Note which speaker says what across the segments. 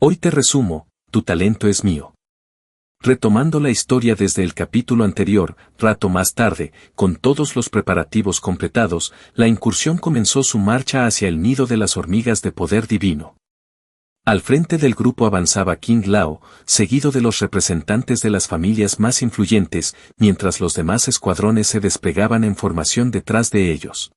Speaker 1: Hoy te resumo, tu talento es mío. Retomando la historia desde el capítulo anterior, rato más tarde, con todos los preparativos completados, la incursión comenzó su marcha hacia el nido de las hormigas de poder divino. Al frente del grupo avanzaba King Lao, seguido de los representantes de las familias más influyentes, mientras los demás escuadrones se desplegaban en formación detrás de ellos.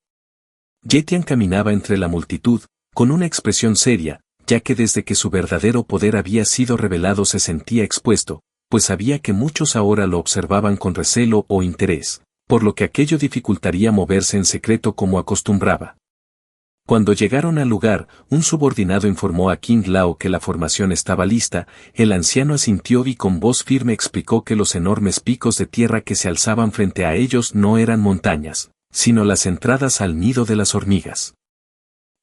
Speaker 1: Yetian caminaba entre la multitud, con una expresión seria, ya que desde que su verdadero poder había sido revelado se sentía expuesto, pues sabía que muchos ahora lo observaban con recelo o interés, por lo que aquello dificultaría moverse en secreto como acostumbraba. Cuando llegaron al lugar, un subordinado informó a King Lao que la formación estaba lista, el anciano asintió y con voz firme explicó que los enormes picos de tierra que se alzaban frente a ellos no eran montañas, sino las entradas al nido de las hormigas.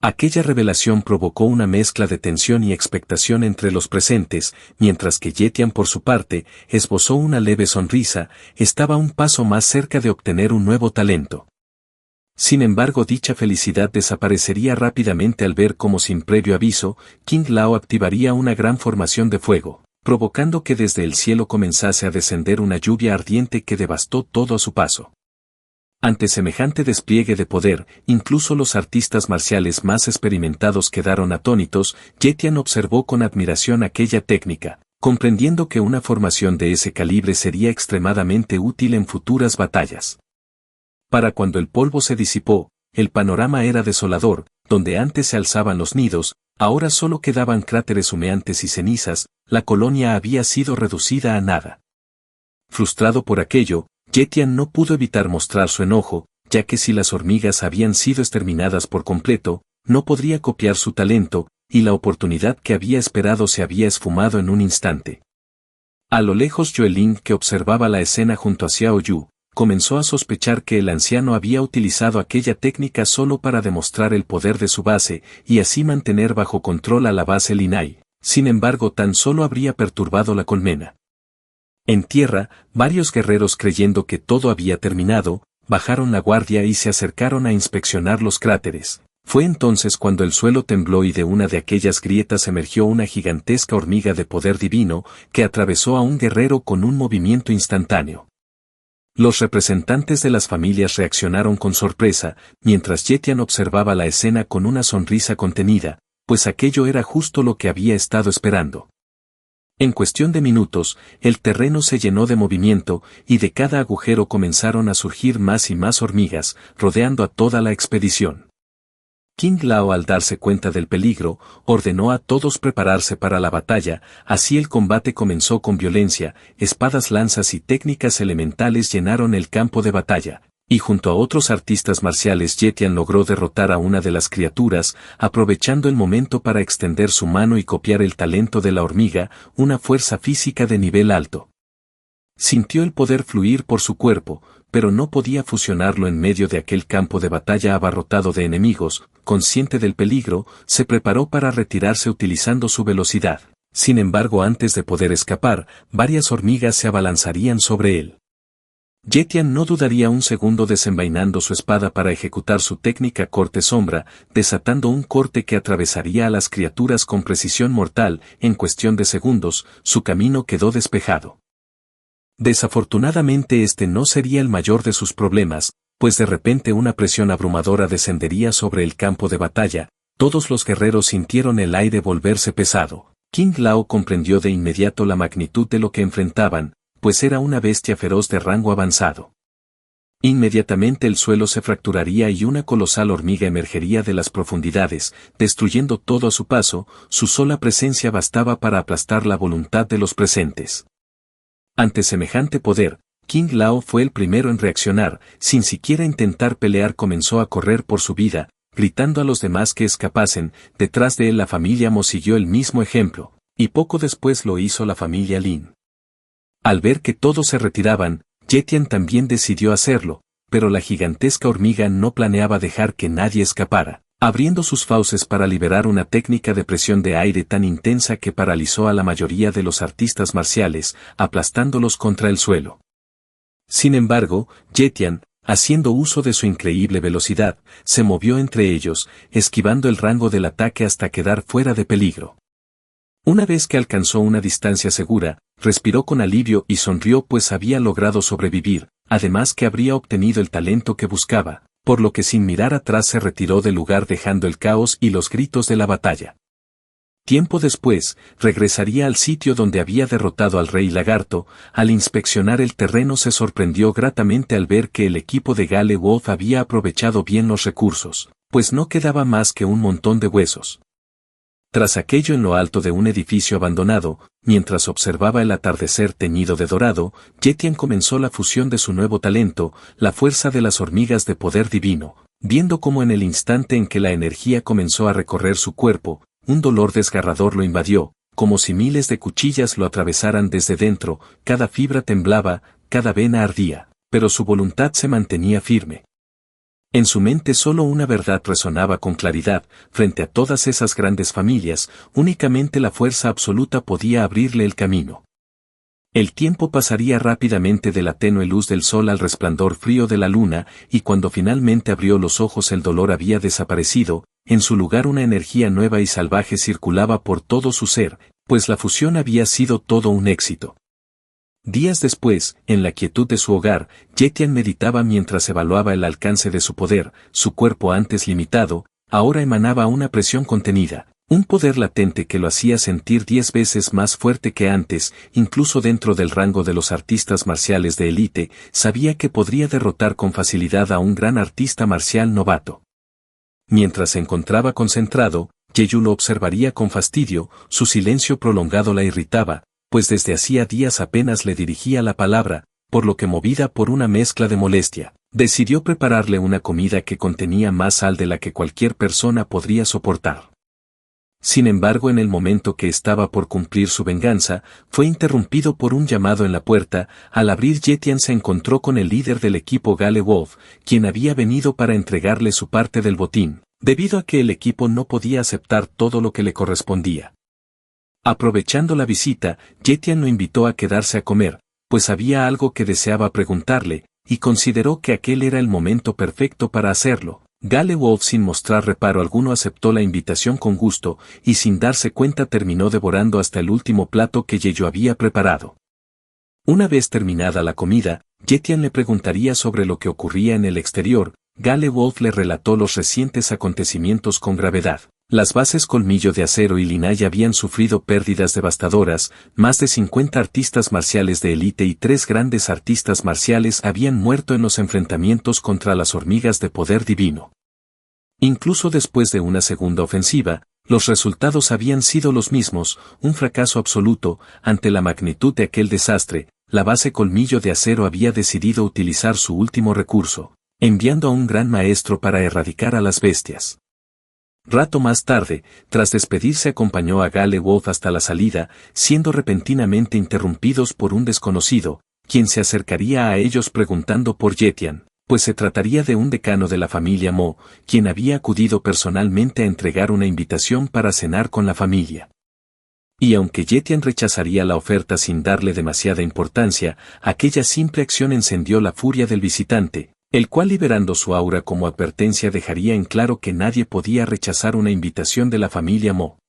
Speaker 1: Aquella revelación provocó una mezcla de tensión y expectación entre los presentes, mientras que Yetian por su parte, esbozó una leve sonrisa, estaba un paso más cerca de obtener un nuevo talento. Sin embargo, dicha felicidad desaparecería rápidamente al ver cómo sin previo aviso, King Lao activaría una gran formación de fuego, provocando que desde el cielo comenzase a descender una lluvia ardiente que devastó todo a su paso. Ante semejante despliegue de poder, incluso los artistas marciales más experimentados quedaron atónitos. Yetian observó con admiración aquella técnica, comprendiendo que una formación de ese calibre sería extremadamente útil en futuras batallas. Para cuando el polvo se disipó, el panorama era desolador, donde antes se alzaban los nidos, ahora solo quedaban cráteres humeantes y cenizas, la colonia había sido reducida a nada. Frustrado por aquello, Yetian no pudo evitar mostrar su enojo, ya que si las hormigas habían sido exterminadas por completo, no podría copiar su talento, y la oportunidad que había esperado se había esfumado en un instante. A lo lejos Joelin, que observaba la escena junto a Xiao Yu, comenzó a sospechar que el anciano había utilizado aquella técnica solo para demostrar el poder de su base, y así mantener bajo control a la base Linai. Sin embargo, tan solo habría perturbado la colmena. En tierra, varios guerreros, creyendo que todo había terminado, bajaron la guardia y se acercaron a inspeccionar los cráteres. Fue entonces cuando el suelo tembló y de una de aquellas grietas emergió una gigantesca hormiga de poder divino, que atravesó a un guerrero con un movimiento instantáneo. Los representantes de las familias reaccionaron con sorpresa, mientras Yetian observaba la escena con una sonrisa contenida, pues aquello era justo lo que había estado esperando. En cuestión de minutos, el terreno se llenó de movimiento, y de cada agujero comenzaron a surgir más y más hormigas, rodeando a toda la expedición. King Lao, al darse cuenta del peligro, ordenó a todos prepararse para la batalla. Así el combate comenzó con violencia, espadas, lanzas y técnicas elementales llenaron el campo de batalla. Y junto a otros artistas marciales, Yetian logró derrotar a una de las criaturas, aprovechando el momento para extender su mano y copiar el talento de la hormiga, una fuerza física de nivel alto. Sintió el poder fluir por su cuerpo, pero no podía fusionarlo en medio de aquel campo de batalla abarrotado de enemigos. Consciente del peligro, se preparó para retirarse utilizando su velocidad. Sin embargo, antes de poder escapar, varias hormigas se abalanzarían sobre él. Yetian no dudaría un segundo desenvainando su espada para ejecutar su técnica corte sombra, desatando un corte que atravesaría a las criaturas con precisión mortal. En cuestión de segundos, su camino quedó despejado. Desafortunadamente este no sería el mayor de sus problemas, pues de repente una presión abrumadora descendería sobre el campo de batalla. Todos los guerreros sintieron el aire volverse pesado. King Lao comprendió de inmediato la magnitud de lo que enfrentaban, pues era una bestia feroz de rango avanzado. Inmediatamente el suelo se fracturaría y una colosal hormiga emergería de las profundidades, destruyendo todo a su paso. Su sola presencia bastaba para aplastar la voluntad de los presentes. Ante semejante poder, King Lao fue el primero en reaccionar. Sin siquiera intentar pelear, comenzó a correr por su vida, gritando a los demás que escapasen. Detrás de él la familia Mo siguió el mismo ejemplo, y poco después lo hizo la familia Lin. Al ver que todos se retiraban, Yetian también decidió hacerlo, pero la gigantesca hormiga no planeaba dejar que nadie escapara, abriendo sus fauces para liberar una técnica de presión de aire tan intensa que paralizó a la mayoría de los artistas marciales, aplastándolos contra el suelo. Sin embargo, Yetian, haciendo uso de su increíble velocidad, se movió entre ellos, esquivando el rango del ataque hasta quedar fuera de peligro. Una vez que alcanzó una distancia segura, respiró con alivio y sonrió pues había logrado sobrevivir, además que habría obtenido el talento que buscaba, por lo que sin mirar atrás se retiró del lugar dejando el caos y los gritos de la batalla. Tiempo después, regresaría al sitio donde había derrotado al Rey Lagarto. Al inspeccionar el terreno se sorprendió gratamente al ver que el equipo de Gale Wolf había aprovechado bien los recursos, pues no quedaba más que un montón de huesos. Tras aquello en lo alto de un edificio abandonado, mientras observaba el atardecer teñido de dorado, Yetian comenzó la fusión de su nuevo talento, la fuerza de las hormigas de poder divino, viendo cómo en el instante en que la energía comenzó a recorrer su cuerpo, un dolor desgarrador lo invadió, como si miles de cuchillas lo atravesaran desde dentro, cada fibra temblaba, cada vena ardía, pero su voluntad se mantenía firme. En su mente solo una verdad resonaba con claridad, frente a todas esas grandes familias, únicamente la fuerza absoluta podía abrirle el camino. El tiempo pasaría rápidamente de la tenue luz del sol al resplandor frío de la luna, y cuando finalmente abrió los ojos el dolor había desaparecido, en su lugar una energía nueva y salvaje circulaba por todo su ser, pues la fusión había sido todo un éxito. Días después, en la quietud de su hogar, Yetian meditaba mientras evaluaba el alcance de su poder, su cuerpo antes limitado, ahora emanaba una presión contenida, un poder latente que lo hacía sentir 10 veces más fuerte que antes, incluso dentro del rango de los artistas marciales de élite, sabía que podría derrotar con facilidad a un gran artista marcial novato. Mientras se encontraba concentrado, Yeyu lo observaría con fastidio, su silencio prolongado la irritaba, pues desde hacía días apenas le dirigía la palabra, por lo que movida por una mezcla de molestia, decidió prepararle una comida que contenía más sal de la que cualquier persona podría soportar. Sin embargo, en el momento que estaba por cumplir su venganza, fue interrumpido por un llamado en la puerta. Al abrir, Yetian se encontró con el líder del equipo Gale Wolf, quien había venido para entregarle su parte del botín, debido a que el equipo no podía aceptar todo lo que le correspondía. Aprovechando la visita, Yetian lo invitó a quedarse a comer, pues había algo que deseaba preguntarle, y consideró que aquel era el momento perfecto para hacerlo. Gale Wolf sin mostrar reparo alguno aceptó la invitación con gusto, y sin darse cuenta terminó devorando hasta el último plato que Yeyu había preparado. Una vez terminada la comida, Yetian le preguntaría sobre lo que ocurría en el exterior. Gale Wolf le relató los recientes acontecimientos con gravedad. Las bases Colmillo de Acero y Linay habían sufrido pérdidas devastadoras, más de 50 artistas marciales de élite y 3 grandes artistas marciales habían muerto en los enfrentamientos contra las hormigas de poder divino. Incluso después de una segunda ofensiva, los resultados habían sido los mismos, un fracaso absoluto. Ante la magnitud de aquel desastre, la base Colmillo de Acero había decidido utilizar su último recurso, enviando a un gran maestro para erradicar a las bestias. Rato más tarde, tras despedirse acompañó a Gale Wolf hasta la salida, siendo repentinamente interrumpidos por un desconocido, quien se acercaría a ellos preguntando por Yetian, pues se trataría de un decano de la familia Mo, quien había acudido personalmente a entregar una invitación para cenar con la familia. Y aunque Yetian rechazaría la oferta sin darle demasiada importancia, aquella simple acción encendió la furia del visitante, el cual liberando su aura como advertencia dejaría en claro que nadie podía rechazar una invitación de la familia Mo.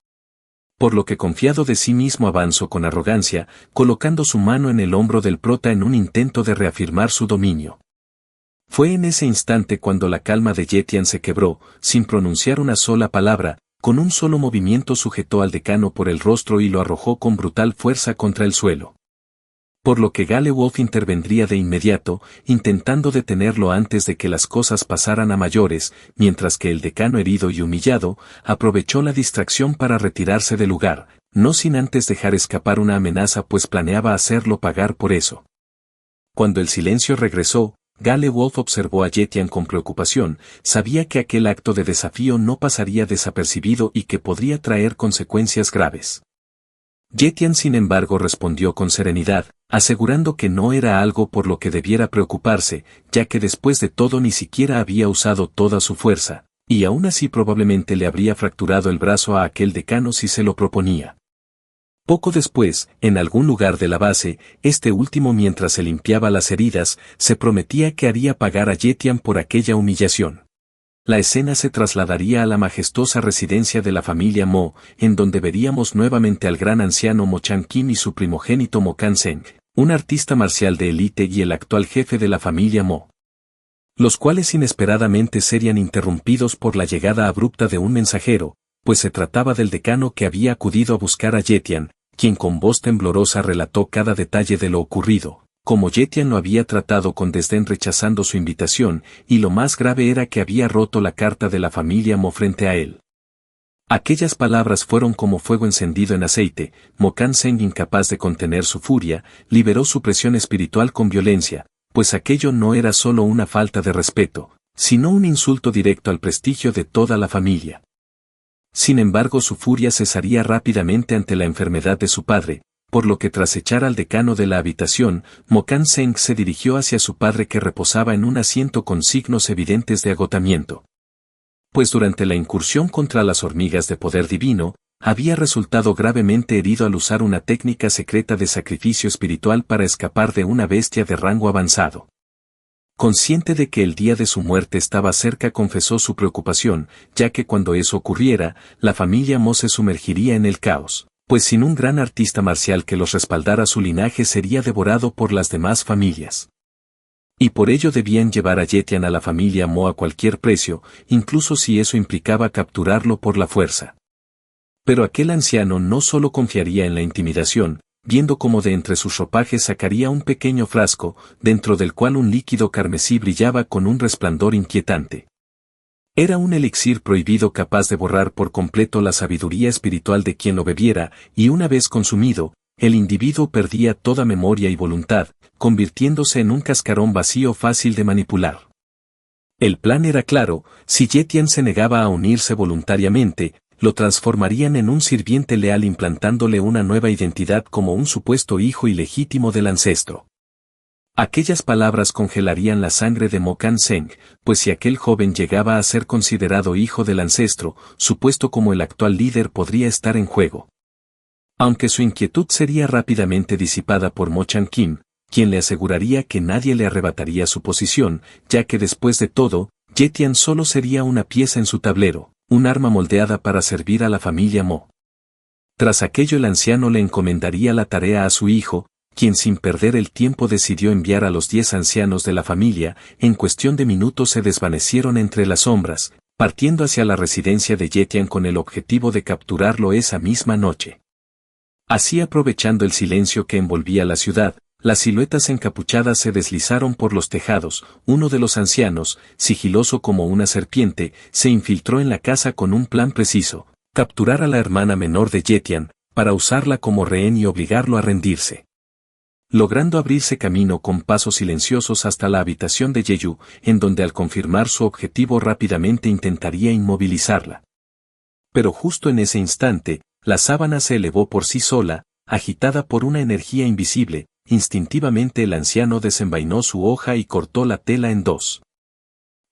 Speaker 1: Por lo que confiado de sí mismo avanzó con arrogancia, colocando su mano en el hombro del prota en un intento de reafirmar su dominio. Fue en ese instante cuando la calma de Yetian se quebró, sin pronunciar una sola palabra, con un solo movimiento sujetó al decano por el rostro y lo arrojó con brutal fuerza contra el suelo. Por lo que Gale Wolf intervendría de inmediato, intentando detenerlo antes de que las cosas pasaran a mayores, mientras que el decano herido y humillado, aprovechó la distracción para retirarse del lugar, no sin antes dejar escapar una amenaza pues planeaba hacerlo pagar por eso. Cuando el silencio regresó, Gale Wolf observó a Yetian con preocupación, sabía que aquel acto de desafío no pasaría desapercibido y que podría traer consecuencias graves. Yetian sin embargo respondió con serenidad, asegurando que no era algo por lo que debiera preocuparse, ya que después de todo ni siquiera había usado toda su fuerza, y aún así probablemente le habría fracturado el brazo a aquel decano si se lo proponía. Poco después, en algún lugar de la base, este último mientras se limpiaba las heridas, se prometía que haría pagar a Yetian por aquella humillación. La escena se trasladaría a la majestuosa residencia de la familia Mo, en donde veríamos nuevamente al gran anciano Mo Chan-kim y su primogénito Mo Kan-seng, un artista marcial de élite y el actual jefe de la familia Mo, los cuales inesperadamente serían interrumpidos por la llegada abrupta de un mensajero, pues se trataba del decano que había acudido a buscar a Yetian, quien con voz temblorosa relató cada detalle de lo ocurrido, como Yetian lo había tratado con desdén rechazando su invitación, y lo más grave era que había roto la carta de la familia Mo frente a él. Aquellas palabras fueron como fuego encendido en aceite. Mo Kan-seng, incapaz de contener su furia, liberó su presión espiritual con violencia, pues aquello no era solo una falta de respeto, sino un insulto directo al prestigio de toda la familia. Sin embargo, su furia cesaría rápidamente ante la enfermedad de su padre, por lo que tras echar al decano de la habitación, Mo Kan-seng se dirigió hacia su padre que reposaba en un asiento con signos evidentes de agotamiento. Pues durante la incursión contra las hormigas de poder divino, había resultado gravemente herido al usar una técnica secreta de sacrificio espiritual para escapar de una bestia de rango avanzado. Consciente de que el día de su muerte estaba cerca, confesó su preocupación, ya que cuando eso ocurriera, la familia Mo se sumergiría en el caos, pues sin un gran artista marcial que los respaldara, su linaje sería devorado por las demás familias. Y por ello debían llevar a Yetian a la familia Mo a cualquier precio, incluso si eso implicaba capturarlo por la fuerza. Pero aquel anciano no solo confiaría en la intimidación, viendo cómo de entre sus ropajes sacaría un pequeño frasco, dentro del cual un líquido carmesí brillaba con un resplandor inquietante. Era un elixir prohibido capaz de borrar por completo la sabiduría espiritual de quien lo bebiera, y una vez consumido, el individuo perdía toda memoria y voluntad, convirtiéndose en un cascarón vacío fácil de manipular. El plan era claro: si Yetian se negaba a unirse voluntariamente, lo transformarían en un sirviente leal implantándole una nueva identidad como un supuesto hijo ilegítimo del ancestro. Aquellas palabras congelarían la sangre de Mo Kan-seng, pues si aquel joven llegaba a ser considerado hijo del ancestro, su puesto como el actual líder podría estar en juego. Aunque su inquietud sería rápidamente disipada por Mo Chan-kim, quien le aseguraría que nadie le arrebataría su posición, ya que después de todo, Yetian solo sería una pieza en su tablero, un arma moldeada para servir a la familia Mo. Tras aquello, el anciano le encomendaría la tarea a su hijo, quien sin perder el tiempo decidió enviar a los 10 ancianos de la familia. En cuestión de minutos se desvanecieron entre las sombras, partiendo hacia la residencia de Yetian con el objetivo de capturarlo esa misma noche. Así, aprovechando el silencio que envolvía la ciudad, las siluetas encapuchadas se deslizaron por los tejados. Uno de los ancianos, sigiloso como una serpiente, se infiltró en la casa con un plan preciso: capturar a la hermana menor de Yetian, para usarla como rehén y obligarlo a rendirse. Logrando abrirse camino con pasos silenciosos hasta la habitación de Yeyu, en donde al confirmar su objetivo rápidamente intentaría inmovilizarla. Pero justo en ese instante, la sábana se elevó por sí sola, agitada por una energía invisible. Instintivamente el anciano desenvainó su hoja y cortó la tela en dos.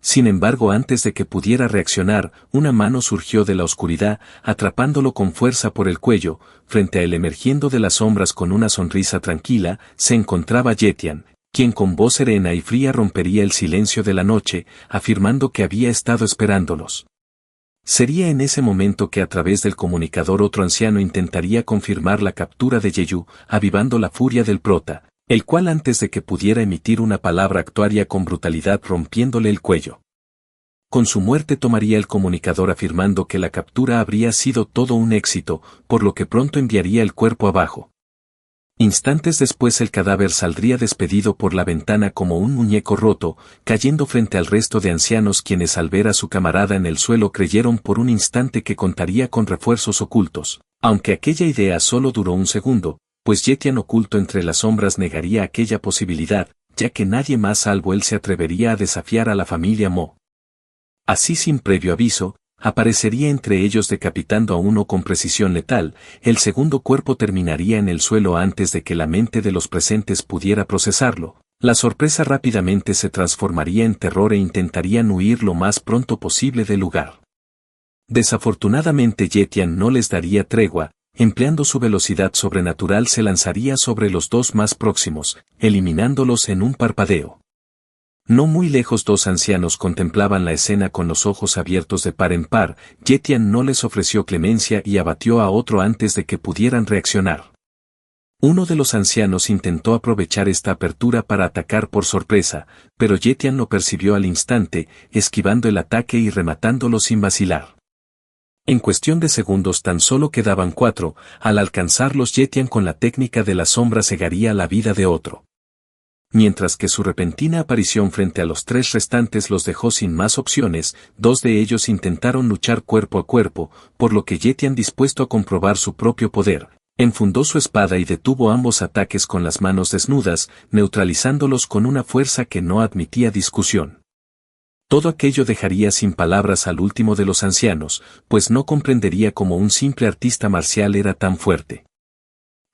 Speaker 1: Sin embargo, antes de que pudiera reaccionar, una mano surgió de la oscuridad, atrapándolo con fuerza por el cuello. Frente a él, emergiendo de las sombras con una sonrisa tranquila, se encontraba Yetian, quien con voz serena y fría rompería el silencio de la noche, afirmando que había estado esperándolos. Sería en ese momento que a través del comunicador otro anciano intentaría confirmar la captura de Yeyu, avivando la furia del prota, el cual antes de que pudiera emitir una palabra actuaría con brutalidad rompiéndole el cuello. Con su muerte tomaría el comunicador afirmando que la captura habría sido todo un éxito, por lo que pronto enviaría el cuerpo abajo. Instantes después el cadáver saldría despedido por la ventana como un muñeco roto, cayendo frente al resto de ancianos, quienes al ver a su camarada en el suelo creyeron por un instante que contaría con refuerzos ocultos, aunque aquella idea solo duró un segundo, pues Yetian oculto entre las sombras negaría aquella posibilidad, ya que nadie más salvo él se atrevería a desafiar a la familia Mo. Así, sin previo aviso, aparecería entre ellos decapitando a uno con precisión letal. El segundo cuerpo terminaría en el suelo antes de que la mente de los presentes pudiera procesarlo. La sorpresa rápidamente se transformaría en terror e intentarían huir lo más pronto posible del lugar. Desafortunadamente Yetian no les daría tregua. Empleando su velocidad sobrenatural se lanzaría sobre los dos más próximos, eliminándolos en un parpadeo. No muy lejos dos ancianos contemplaban la escena con los ojos abiertos de par en par. Yetian no les ofreció clemencia y abatió a otro antes de que pudieran reaccionar. Uno de los ancianos intentó aprovechar esta apertura para atacar por sorpresa, pero Yetian lo percibió al instante, esquivando el ataque y rematándolo sin vacilar. En cuestión de segundos tan solo quedaban 4, al alcanzarlos Yetian con la técnica de la sombra cegaría la vida de otro. Mientras que su repentina aparición frente a los 3 restantes los dejó sin más opciones, 2 de ellos intentaron luchar cuerpo a cuerpo, por lo que Yetian, dispuesto a comprobar su propio poder, enfundó su espada y detuvo ambos ataques con las manos desnudas, neutralizándolos con una fuerza que no admitía discusión. Todo aquello dejaría sin palabras al último de los ancianos, pues no comprendería cómo un simple artista marcial era tan fuerte.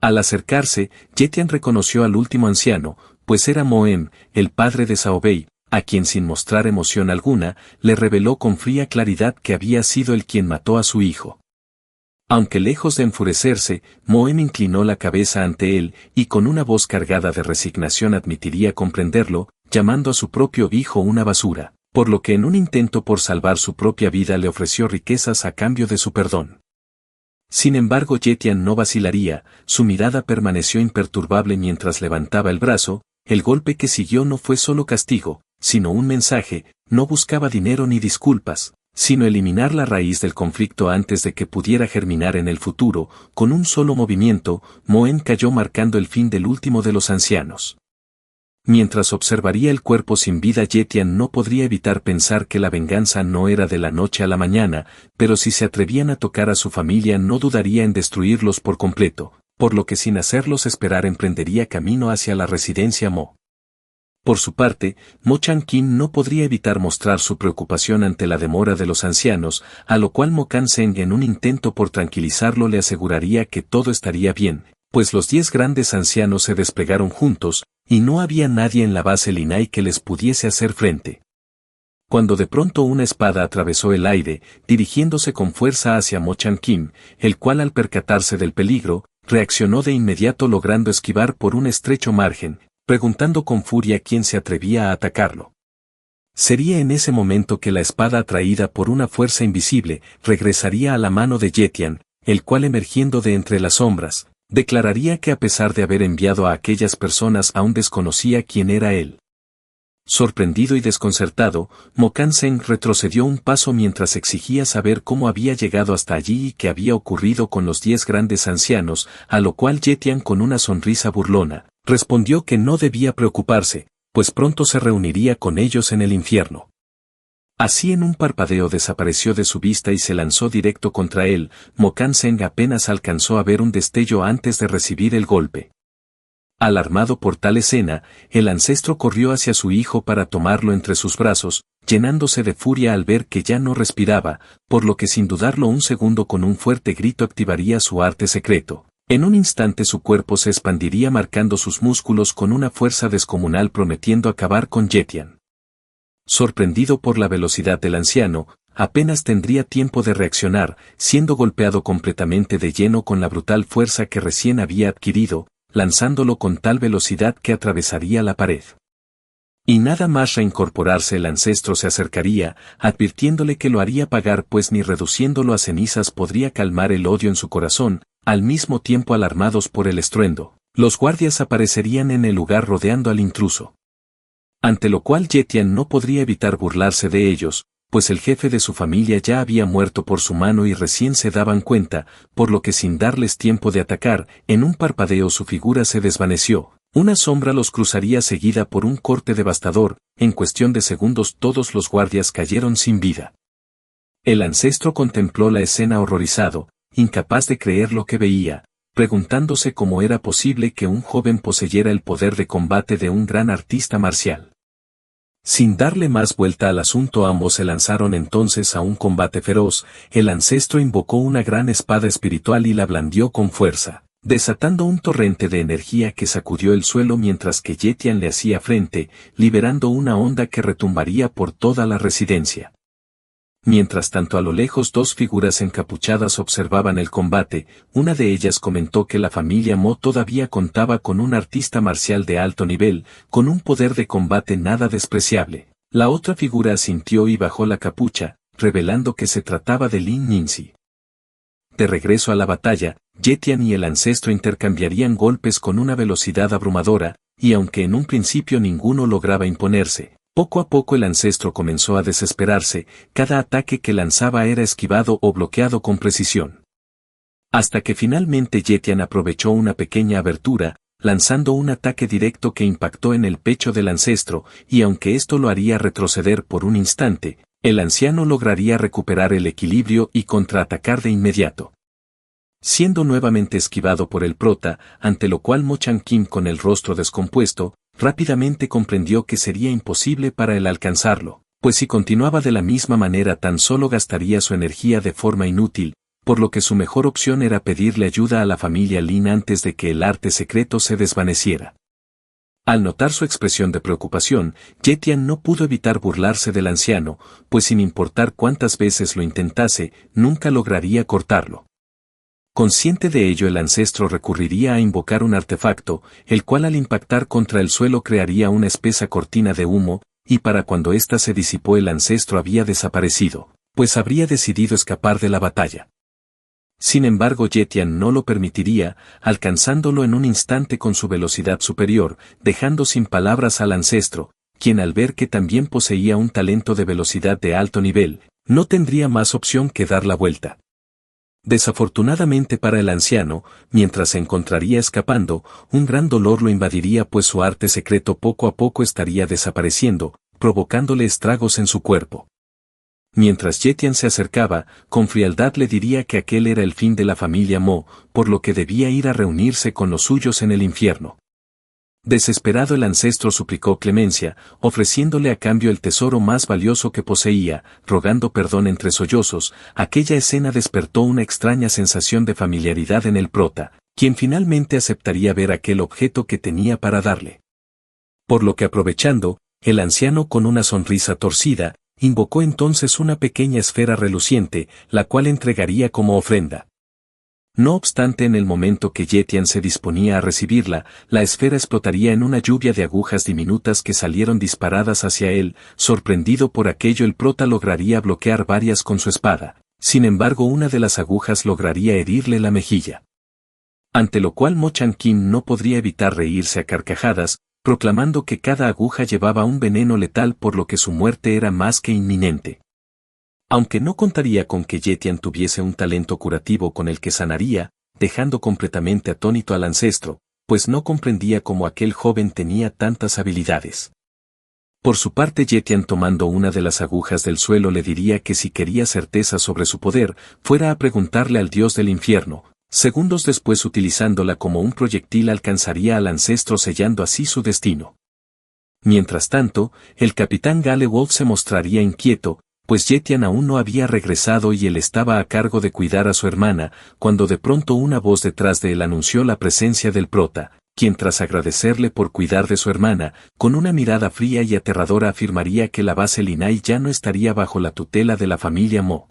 Speaker 1: Al acercarse, Yetian reconoció al último anciano, pues era Moem, el padre de Saobei, a quien sin mostrar emoción alguna, le reveló con fría claridad que había sido él quien mató a su hijo. Aunque lejos de enfurecerse, Moem inclinó la cabeza ante él, y con una voz cargada de resignación admitiría comprenderlo, llamando a su propio hijo una basura, por lo que en un intento por salvar su propia vida le ofreció riquezas a cambio de su perdón. Sin embargo, Yetian no vacilaría, su mirada permaneció imperturbable mientras levantaba el brazo. El golpe que siguió no fue solo castigo, sino un mensaje. No buscaba dinero ni disculpas, sino eliminar la raíz del conflicto antes de que pudiera germinar en el futuro. Con un solo movimiento, Moem cayó marcando el fin del último de los ancianos. Mientras observaría el cuerpo sin vida, Yetian no podría evitar pensar que la venganza no era de la noche a la mañana, pero si se atrevían a tocar a su familia no dudaría en destruirlos por completo, por lo que sin hacerlos esperar emprendería camino hacia la residencia Mo. Por su parte, Mo Chang-kin no podría evitar mostrar su preocupación ante la demora de los ancianos, a lo cual Mo Kan-seng, en un intento por tranquilizarlo, le aseguraría que todo estaría bien, pues los 10 grandes ancianos se desplegaron juntos, y no había nadie en la base Linai que les pudiese hacer frente. Cuando de pronto una espada atravesó el aire, dirigiéndose con fuerza hacia Mo Chang-kin, el cual, al percatarse del peligro, reaccionó de inmediato, logrando esquivar por un estrecho margen, preguntando con furia quién se atrevía a atacarlo. Sería en ese momento que la espada, atraída por una fuerza invisible, regresaría a la mano de Yetian, el cual, emergiendo de entre las sombras, declararía que a pesar de haber enviado a aquellas personas aún desconocía quién era él. Sorprendido y desconcertado, Mo Kan-seng retrocedió un paso mientras exigía saber cómo había llegado hasta allí y qué había ocurrido con los 10 grandes ancianos, a lo cual Yetian, con una sonrisa burlona, respondió que no debía preocuparse, pues pronto se reuniría con ellos en el infierno. Así, en un parpadeo desapareció de su vista y se lanzó directo contra él. Mo Kan-seng apenas alcanzó a ver un destello antes de recibir el golpe. Alarmado por tal escena, el ancestro corrió hacia su hijo para tomarlo entre sus brazos, llenándose de furia al ver que ya no respiraba, por lo que sin dudarlo un segundo, con un fuerte grito activaría su arte secreto. En un instante su cuerpo se expandiría marcando sus músculos con una fuerza descomunal, prometiendo acabar con Yetian. Sorprendido por la velocidad del anciano, apenas tendría tiempo de reaccionar, siendo golpeado completamente de lleno con la brutal fuerza que recién había adquirido, lanzándolo con tal velocidad que atravesaría la pared. Y nada más reincorporarse, el ancestro se acercaría, advirtiéndole que lo haría pagar, pues ni reduciéndolo a cenizas podría calmar el odio en su corazón. Al mismo tiempo, alarmados por el estruendo, los guardias aparecerían en el lugar rodeando al intruso. Ante lo cual Yetian no podría evitar burlarse de ellos, pues el jefe de su familia ya había muerto por su mano y recién se daban cuenta, por lo que sin darles tiempo de atacar, en un parpadeo su figura se desvaneció. Una sombra los cruzaría seguida por un corte devastador. En cuestión de segundos todos los guardias cayeron sin vida. El ancestro contempló la escena horrorizado, incapaz de creer lo que veía, preguntándose cómo era posible que un joven poseyera el poder de combate de un gran artista marcial. Sin darle más vuelta al asunto, ambos se lanzaron entonces a un combate feroz. El ancestro invocó una gran espada espiritual y la blandió con fuerza, desatando un torrente de energía que sacudió el suelo, mientras que Yetian le hacía frente, liberando una onda que retumbaría por toda la residencia. Mientras tanto a lo lejos dos figuras encapuchadas observaban el combate, una de ellas comentó que la familia Mo todavía contaba con un artista marcial de alto nivel, con un poder de combate nada despreciable. La otra figura asintió y bajó la capucha, revelando que se trataba de Lin Ningxi. De regreso a la batalla, Yetian y el ancestro intercambiarían golpes con una velocidad abrumadora, y aunque en un principio ninguno lograba imponerse, poco a poco el ancestro comenzó a desesperarse, cada ataque que lanzaba era esquivado o bloqueado con precisión. Hasta que finalmente Yetian aprovechó una pequeña abertura, lanzando un ataque directo que impactó en el pecho del ancestro, y aunque esto lo haría retroceder por un instante, el anciano lograría recuperar el equilibrio y contraatacar de inmediato. Siendo nuevamente esquivado por el prota, ante lo cual Mo Changjin con el rostro descompuesto, rápidamente comprendió que sería imposible para él alcanzarlo, pues si continuaba de la misma manera tan solo gastaría su energía de forma inútil, por lo que su mejor opción era pedirle ayuda a la familia Lin antes de que el arte secreto se desvaneciera. Al notar su expresión de preocupación, Yetian no pudo evitar burlarse del anciano, pues sin importar cuántas veces lo intentase, nunca lograría cortarlo. Consciente de ello, el ancestro recurriría a invocar un artefacto, el cual al impactar contra el suelo crearía una espesa cortina de humo, y para cuando ésta se disipó el ancestro había desaparecido, pues habría decidido escapar de la batalla. Sin embargo, Yetian no lo permitiría, alcanzándolo en un instante con su velocidad superior, dejando sin palabras al ancestro, quien al ver que también poseía un talento de velocidad de alto nivel, no tendría más opción que dar la vuelta. Desafortunadamente para el anciano, mientras se encontraría escapando, un gran dolor lo invadiría pues su arte secreto poco a poco estaría desapareciendo, provocándole estragos en su cuerpo. Mientras Yetian se acercaba, con frialdad le diría que aquel era el fin de la familia Mo, por lo que debía ir a reunirse con los suyos en el infierno. Desesperado el ancestro suplicó clemencia, ofreciéndole a cambio el tesoro más valioso que poseía, rogando perdón entre sollozos. Aquella escena despertó una extraña sensación de familiaridad en el prota, quien finalmente aceptaría ver aquel objeto que tenía para darle. Por lo que aprovechando, el anciano con una sonrisa torcida, invocó entonces una pequeña esfera reluciente, la cual entregaría como ofrenda. No obstante, en el momento que Yetian se disponía a recibirla, la esfera explotaría en una lluvia de agujas diminutas que salieron disparadas hacia él. Sorprendido por aquello, el prota lograría bloquear varias con su espada, sin embargo una de las agujas lograría herirle la mejilla. Ante lo cual Mo Changjin no podría evitar reírse a carcajadas, proclamando que cada aguja llevaba un veneno letal por lo que su muerte era más que inminente. Aunque no contaría con que Yetian tuviese un talento curativo con el que sanaría, dejando completamente atónito al ancestro, pues no comprendía cómo aquel joven tenía tantas habilidades. Por su parte, Yetian, tomando una de las agujas del suelo, le diría que si quería certeza sobre su poder, fuera a preguntarle al dios del infierno. Segundos después, utilizándola como un proyectil, alcanzaría al ancestro, sellando así su destino. Mientras tanto, el capitán Gale Wolf se mostraría inquieto, pues Yetian aún no había regresado y él estaba a cargo de cuidar a su hermana, cuando de pronto una voz detrás de él anunció la presencia del prota, quien tras agradecerle por cuidar de su hermana, con una mirada fría y aterradora afirmaría que la base Linai ya no estaría bajo la tutela de la familia Mo.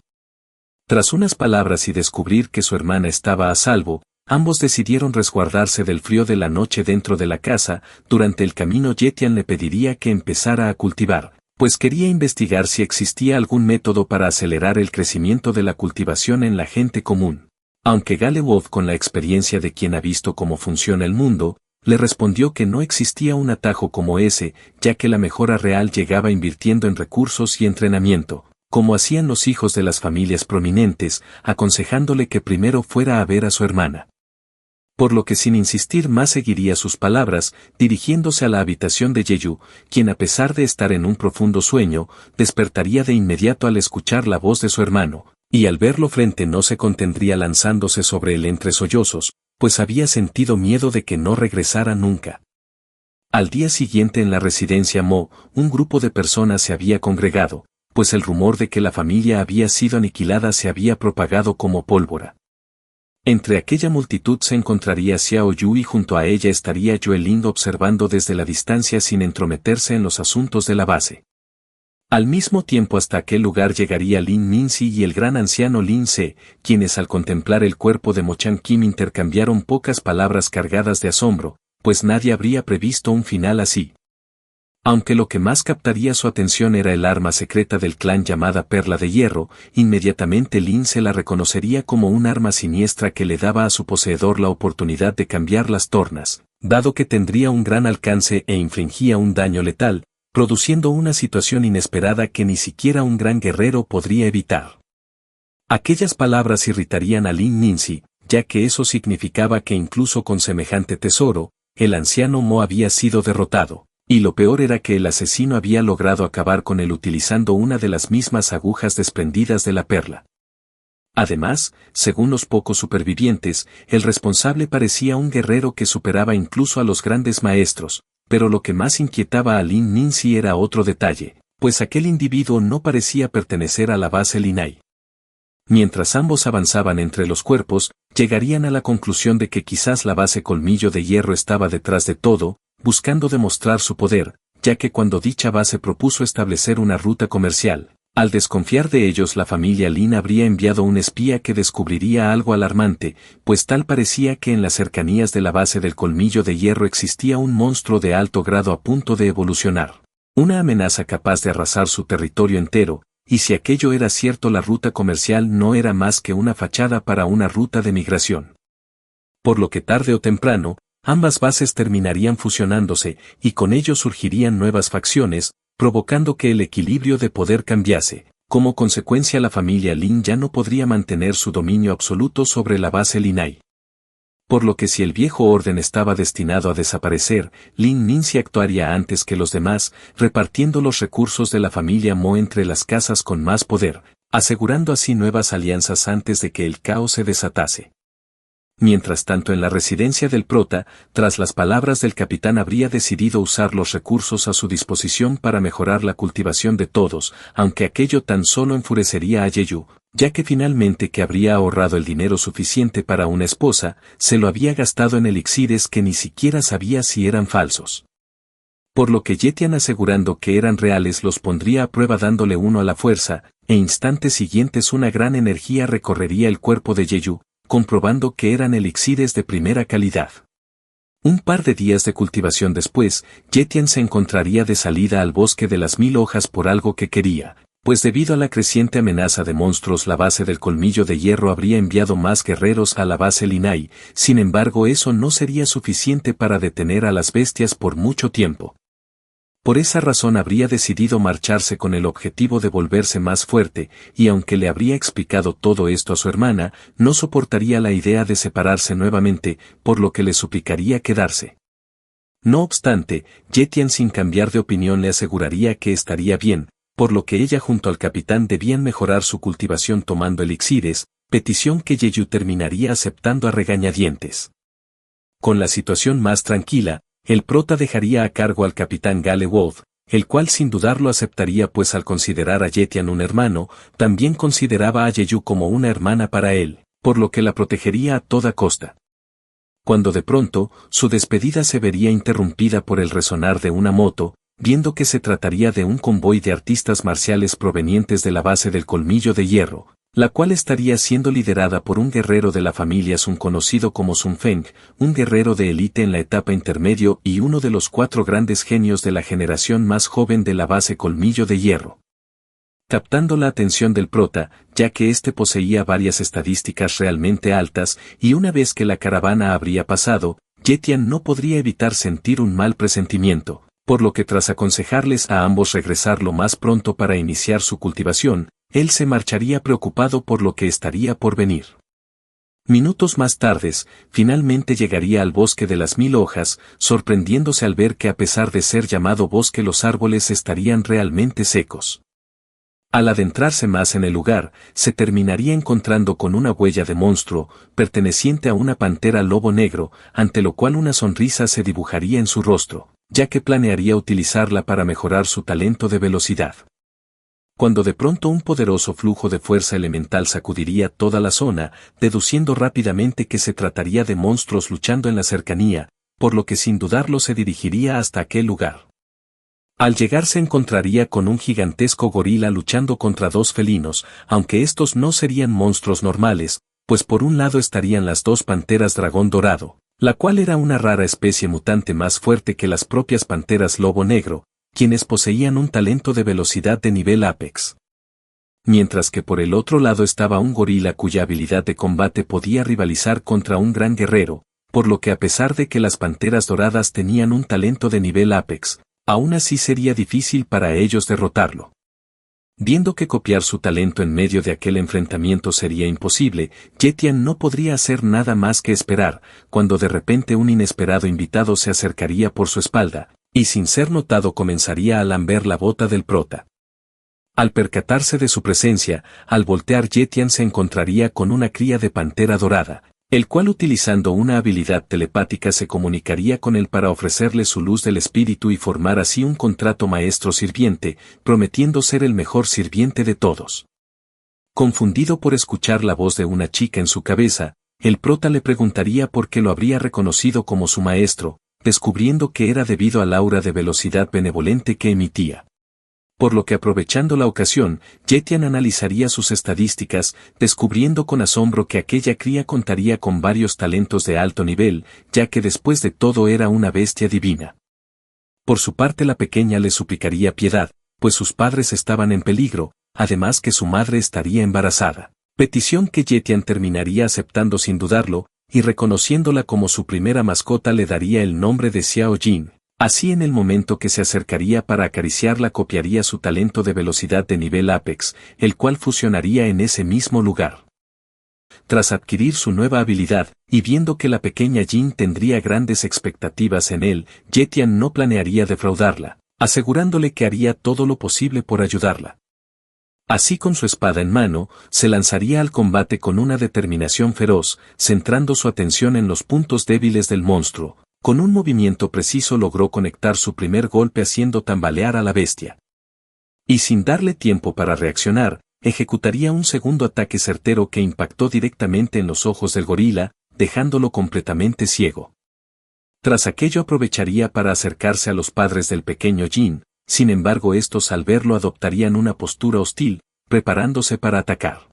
Speaker 1: Tras unas palabras y descubrir que su hermana estaba a salvo, ambos decidieron resguardarse del frío de la noche dentro de la casa. Durante el camino, Yetian le pediría que empezara a cultivar, pues quería investigar si existía algún método para acelerar el crecimiento de la cultivación en la gente común. Aunque Gale Wolf, con la experiencia de quien ha visto cómo funciona el mundo, le respondió que no existía un atajo como ese, ya que la mejora real llegaba invirtiendo en recursos y entrenamiento, como hacían los hijos de las familias prominentes, aconsejándole que primero fuera a ver a su hermana. Por lo que sin insistir más seguiría sus palabras, dirigiéndose a la habitación de Yeyu, quien a pesar de estar en un profundo sueño, despertaría de inmediato al escuchar la voz de su hermano, y al verlo frente no se contendría lanzándose sobre él entre sollozos, pues había sentido miedo de que no regresara nunca. Al día siguiente en la residencia Mo, un grupo de personas se había congregado, pues el rumor de que la familia había sido aniquilada se había propagado como pólvora. Entre aquella multitud se encontraría Xiao Yu y junto a ella estaría Yue Ling observando desde la distancia sin entrometerse en los asuntos de la base. Al mismo tiempo hasta aquel lugar llegaría Lin Ninzi y el gran anciano Lin Se, quienes al contemplar el cuerpo de Mo Chan Kim intercambiaron pocas palabras cargadas de asombro, pues nadie habría previsto un final así. Aunque lo que más captaría su atención era el arma secreta del clan llamada Perla de Hierro, inmediatamente Lin Se la reconocería como un arma siniestra que le daba a su poseedor la oportunidad de cambiar las tornas, dado que tendría un gran alcance e infligía un daño letal, produciendo una situación inesperada que ni siquiera un gran guerrero podría evitar. Aquellas palabras irritarían a Lin Ninzi, ya que eso significaba que incluso con semejante tesoro, el anciano Mo había sido derrotado, y lo peor era que el asesino había logrado acabar con él utilizando una de las mismas agujas desprendidas de la perla. Además, según los pocos supervivientes, el responsable parecía un guerrero que superaba incluso a los grandes maestros, pero lo que más inquietaba a Lin Ninzi era otro detalle, pues aquel individuo no parecía pertenecer a la base Linai. Mientras ambos avanzaban entre los cuerpos, llegarían a la conclusión de que quizás la base Colmillo de Hierro estaba detrás de todo, buscando demostrar su poder, ya que cuando dicha base propuso establecer una ruta comercial, al desconfiar de ellos la familia Lin habría enviado un espía que descubriría algo alarmante, pues tal parecía que en las cercanías de la base del Colmillo de Hierro existía un monstruo de alto grado a punto de evolucionar. Una amenaza capaz de arrasar su territorio entero, y si aquello era cierto la ruta comercial no era más que una fachada para una ruta de migración. Por lo que tarde o temprano, ambas bases terminarían fusionándose, y con ello surgirían nuevas facciones, provocando que el equilibrio de poder cambiase. Como consecuencia la familia Lin ya no podría mantener su dominio absoluto sobre la base Linai. Por lo que si el viejo orden estaba destinado a desaparecer, Lin Ninzi actuaría antes que los demás, repartiendo los recursos de la familia Mo entre las casas con más poder, asegurando así nuevas alianzas antes de que el caos se desatase. Mientras tanto en la residencia del prota, tras las palabras del capitán habría decidido usar los recursos a su disposición para mejorar la cultivación de todos, aunque aquello tan solo enfurecería a Yeyu, ya que finalmente que habría ahorrado el dinero suficiente para una esposa, se lo había gastado en elixires que ni siquiera sabía si eran falsos. Por lo que Yetian asegurando que eran reales los pondría a prueba dándole uno a la fuerza, e instantes siguientes una gran energía recorrería el cuerpo de Yeyu, comprobando que eran elixires de primera calidad. Un par de días de cultivación después, Yetian se encontraría de salida al bosque de las 1000 hojas por algo que quería, pues debido a la creciente amenaza de monstruos la base del Colmillo de Hierro habría enviado más guerreros a la base Linai, sin embargo eso no sería suficiente para detener a las bestias por mucho tiempo. Por esa razón habría decidido marcharse con el objetivo de volverse más fuerte, y aunque le habría explicado todo esto a su hermana, no soportaría la idea de separarse nuevamente, por lo que le suplicaría quedarse. No obstante, Yetian sin cambiar de opinión le aseguraría que estaría bien, por lo que ella junto al capitán debían mejorar su cultivación tomando elixires, petición que Yeyu terminaría aceptando a regañadientes. Con la situación más tranquila, el prota dejaría a cargo al capitán Gale Wolf, el cual sin dudarlo aceptaría pues al considerar a Yetian un hermano, también consideraba a Yeyu como una hermana para él, por lo que la protegería a toda costa. Cuando de pronto, su despedida se vería interrumpida por el resonar de una moto, viendo que se trataría de un convoy de artistas marciales provenientes de la base del Colmillo de Hierro, la cual estaría siendo liderada por un guerrero de la familia Sun conocido como Sun Feng, un guerrero de élite en la etapa intermedio y uno de los 4 grandes genios de la generación más joven de la base Colmillo de Hierro. Captando la atención del prota, ya que éste poseía varias estadísticas realmente altas, y una vez que la caravana habría pasado, Yetian no podría evitar sentir un mal presentimiento, por lo que tras aconsejarles a ambos regresar lo más pronto para iniciar su cultivación, él se marcharía preocupado por lo que estaría por venir. Minutos más tardes, finalmente llegaría al bosque de las 1000 hojas, sorprendiéndose al ver que a pesar de ser llamado bosque los árboles estarían realmente secos. Al adentrarse más en el lugar, se terminaría encontrando con una huella de monstruo, perteneciente a una pantera lobo negro, ante lo cual una sonrisa se dibujaría en su rostro, ya que planearía utilizarla para mejorar su talento de velocidad. Cuando de pronto un poderoso flujo de fuerza elemental sacudiría toda la zona, deduciendo rápidamente que se trataría de monstruos luchando en la cercanía, por lo que sin dudarlo se dirigiría hasta aquel lugar. Al llegar se encontraría con un gigantesco gorila luchando contra dos felinos, aunque estos no serían monstruos normales, pues por un lado estarían las dos panteras dragón dorado, la cual era una rara especie mutante más fuerte que las propias panteras lobo negro, quienes poseían un talento de velocidad de nivel Apex. Mientras que por el otro lado estaba un gorila cuya habilidad de combate podía rivalizar contra un gran guerrero, por lo que a pesar de que las panteras doradas tenían un talento de nivel Apex, aún así sería difícil para ellos derrotarlo. Viendo que copiar su talento en medio de aquel enfrentamiento sería imposible, Yetian no podría hacer nada más que esperar, cuando de repente un inesperado invitado se acercaría por su espalda, y sin ser notado comenzaría a lamber la bota del prota. Al percatarse de su presencia, al voltear Yetian se encontraría con una cría de pantera dorada, el cual utilizando una habilidad telepática se comunicaría con él para ofrecerle su luz del espíritu y formar así un contrato maestro-sirviente, prometiendo ser el mejor sirviente de todos. Confundido por escuchar la voz de una chica en su cabeza, el prota le preguntaría por qué lo habría reconocido como su maestro, descubriendo que era debido al aura de velocidad benevolente que emitía. Por lo que aprovechando la ocasión, Yetian analizaría sus estadísticas, descubriendo con asombro que aquella cría contaría con varios talentos de alto nivel, ya que después de todo era una bestia divina. Por su parte la pequeña le suplicaría piedad, pues sus padres estaban en peligro, además que su madre estaría embarazada, petición que Yetian terminaría aceptando sin dudarlo, y reconociéndola como su primera mascota le daría el nombre de Xiao Jin. Así en el momento que se acercaría para acariciarla copiaría su talento de velocidad de nivel Apex, el cual fusionaría en ese mismo lugar. Tras adquirir su nueva habilidad, y viendo que la pequeña Jin tendría grandes expectativas en él, Yetian no planearía defraudarla, asegurándole que haría todo lo posible por ayudarla. Así con su espada en mano, se lanzaría al combate con una determinación feroz, centrando su atención en los puntos débiles del monstruo. Con un movimiento preciso logró conectar su primer golpe haciendo tambalear a la bestia. Y sin darle tiempo para reaccionar, ejecutaría un segundo ataque certero que impactó directamente en los ojos del gorila, dejándolo completamente ciego. Tras aquello aprovecharía para acercarse a los padres del pequeño Jin, sin embargo estos al verlo adoptarían una postura hostil, preparándose para atacar.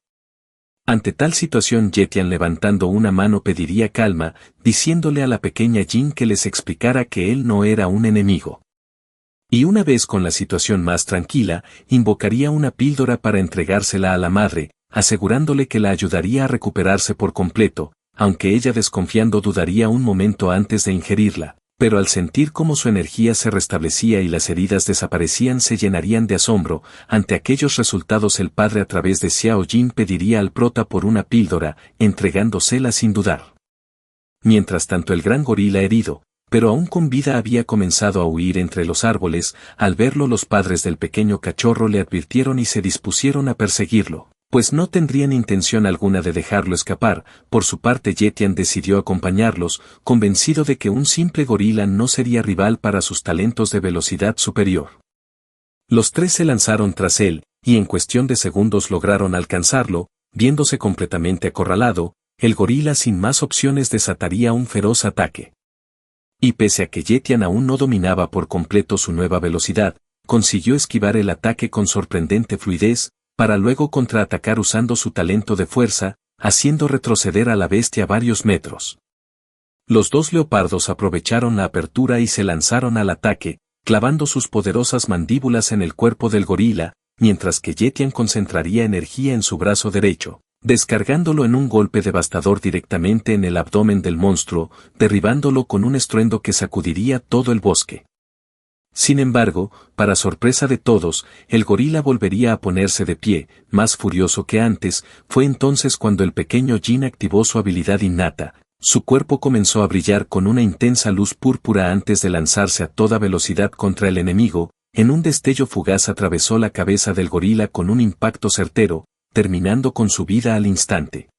Speaker 1: Ante tal situación Yetian levantando una mano pediría calma, diciéndole a la pequeña Jin que les explicara que él no era un enemigo. Y una vez con la situación más tranquila, invocaría una píldora para entregársela a la madre, asegurándole que la ayudaría a recuperarse por completo, aunque ella desconfiando dudaría un momento antes de ingerirla. Pero al sentir cómo su energía se restablecía y las heridas desaparecían se llenarían de asombro. Ante aquellos resultados el padre a través de Xiao Jin pediría al prota por una píldora, entregándosela sin dudar. Mientras tanto el gran gorila herido, pero aún con vida había comenzado a huir entre los árboles. Al verlo los padres del pequeño cachorro le advirtieron y se dispusieron a perseguirlo, pues no tendrían intención alguna de dejarlo escapar. Por su parte Yetian decidió acompañarlos, convencido de que un simple gorila no sería rival para sus talentos de velocidad superior. Los tres se lanzaron tras él, y en cuestión de segundos lograron alcanzarlo. Viéndose completamente acorralado, el gorila sin más opciones desataría un feroz ataque. Y pese a que Yetian aún no dominaba por completo su nueva velocidad, consiguió esquivar el ataque con sorprendente fluidez, para luego contraatacar usando su talento de fuerza, haciendo retroceder a la bestia varios metros. Los dos leopardos aprovecharon la apertura y se lanzaron al ataque, clavando sus poderosas mandíbulas en el cuerpo del gorila, mientras que Yetian concentraría energía en su brazo derecho, descargándolo en un golpe devastador directamente en el abdomen del monstruo, derribándolo con un estruendo que sacudiría todo el bosque. Sin embargo, para sorpresa de todos, el gorila volvería a ponerse de pie, más furioso que antes. Fue entonces cuando el pequeño Jin activó su habilidad innata. Su cuerpo comenzó a brillar con una intensa luz púrpura antes de lanzarse a toda velocidad contra el enemigo. En un destello fugaz atravesó la cabeza del gorila con un impacto certero, terminando con su vida al instante.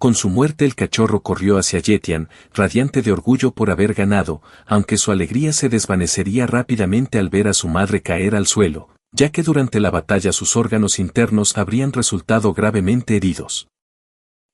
Speaker 1: Con su muerte el cachorro corrió hacia Yetian, radiante de orgullo por haber ganado, aunque su alegría se desvanecería rápidamente al ver a su madre caer al suelo, ya que durante la batalla sus órganos internos habrían resultado gravemente heridos.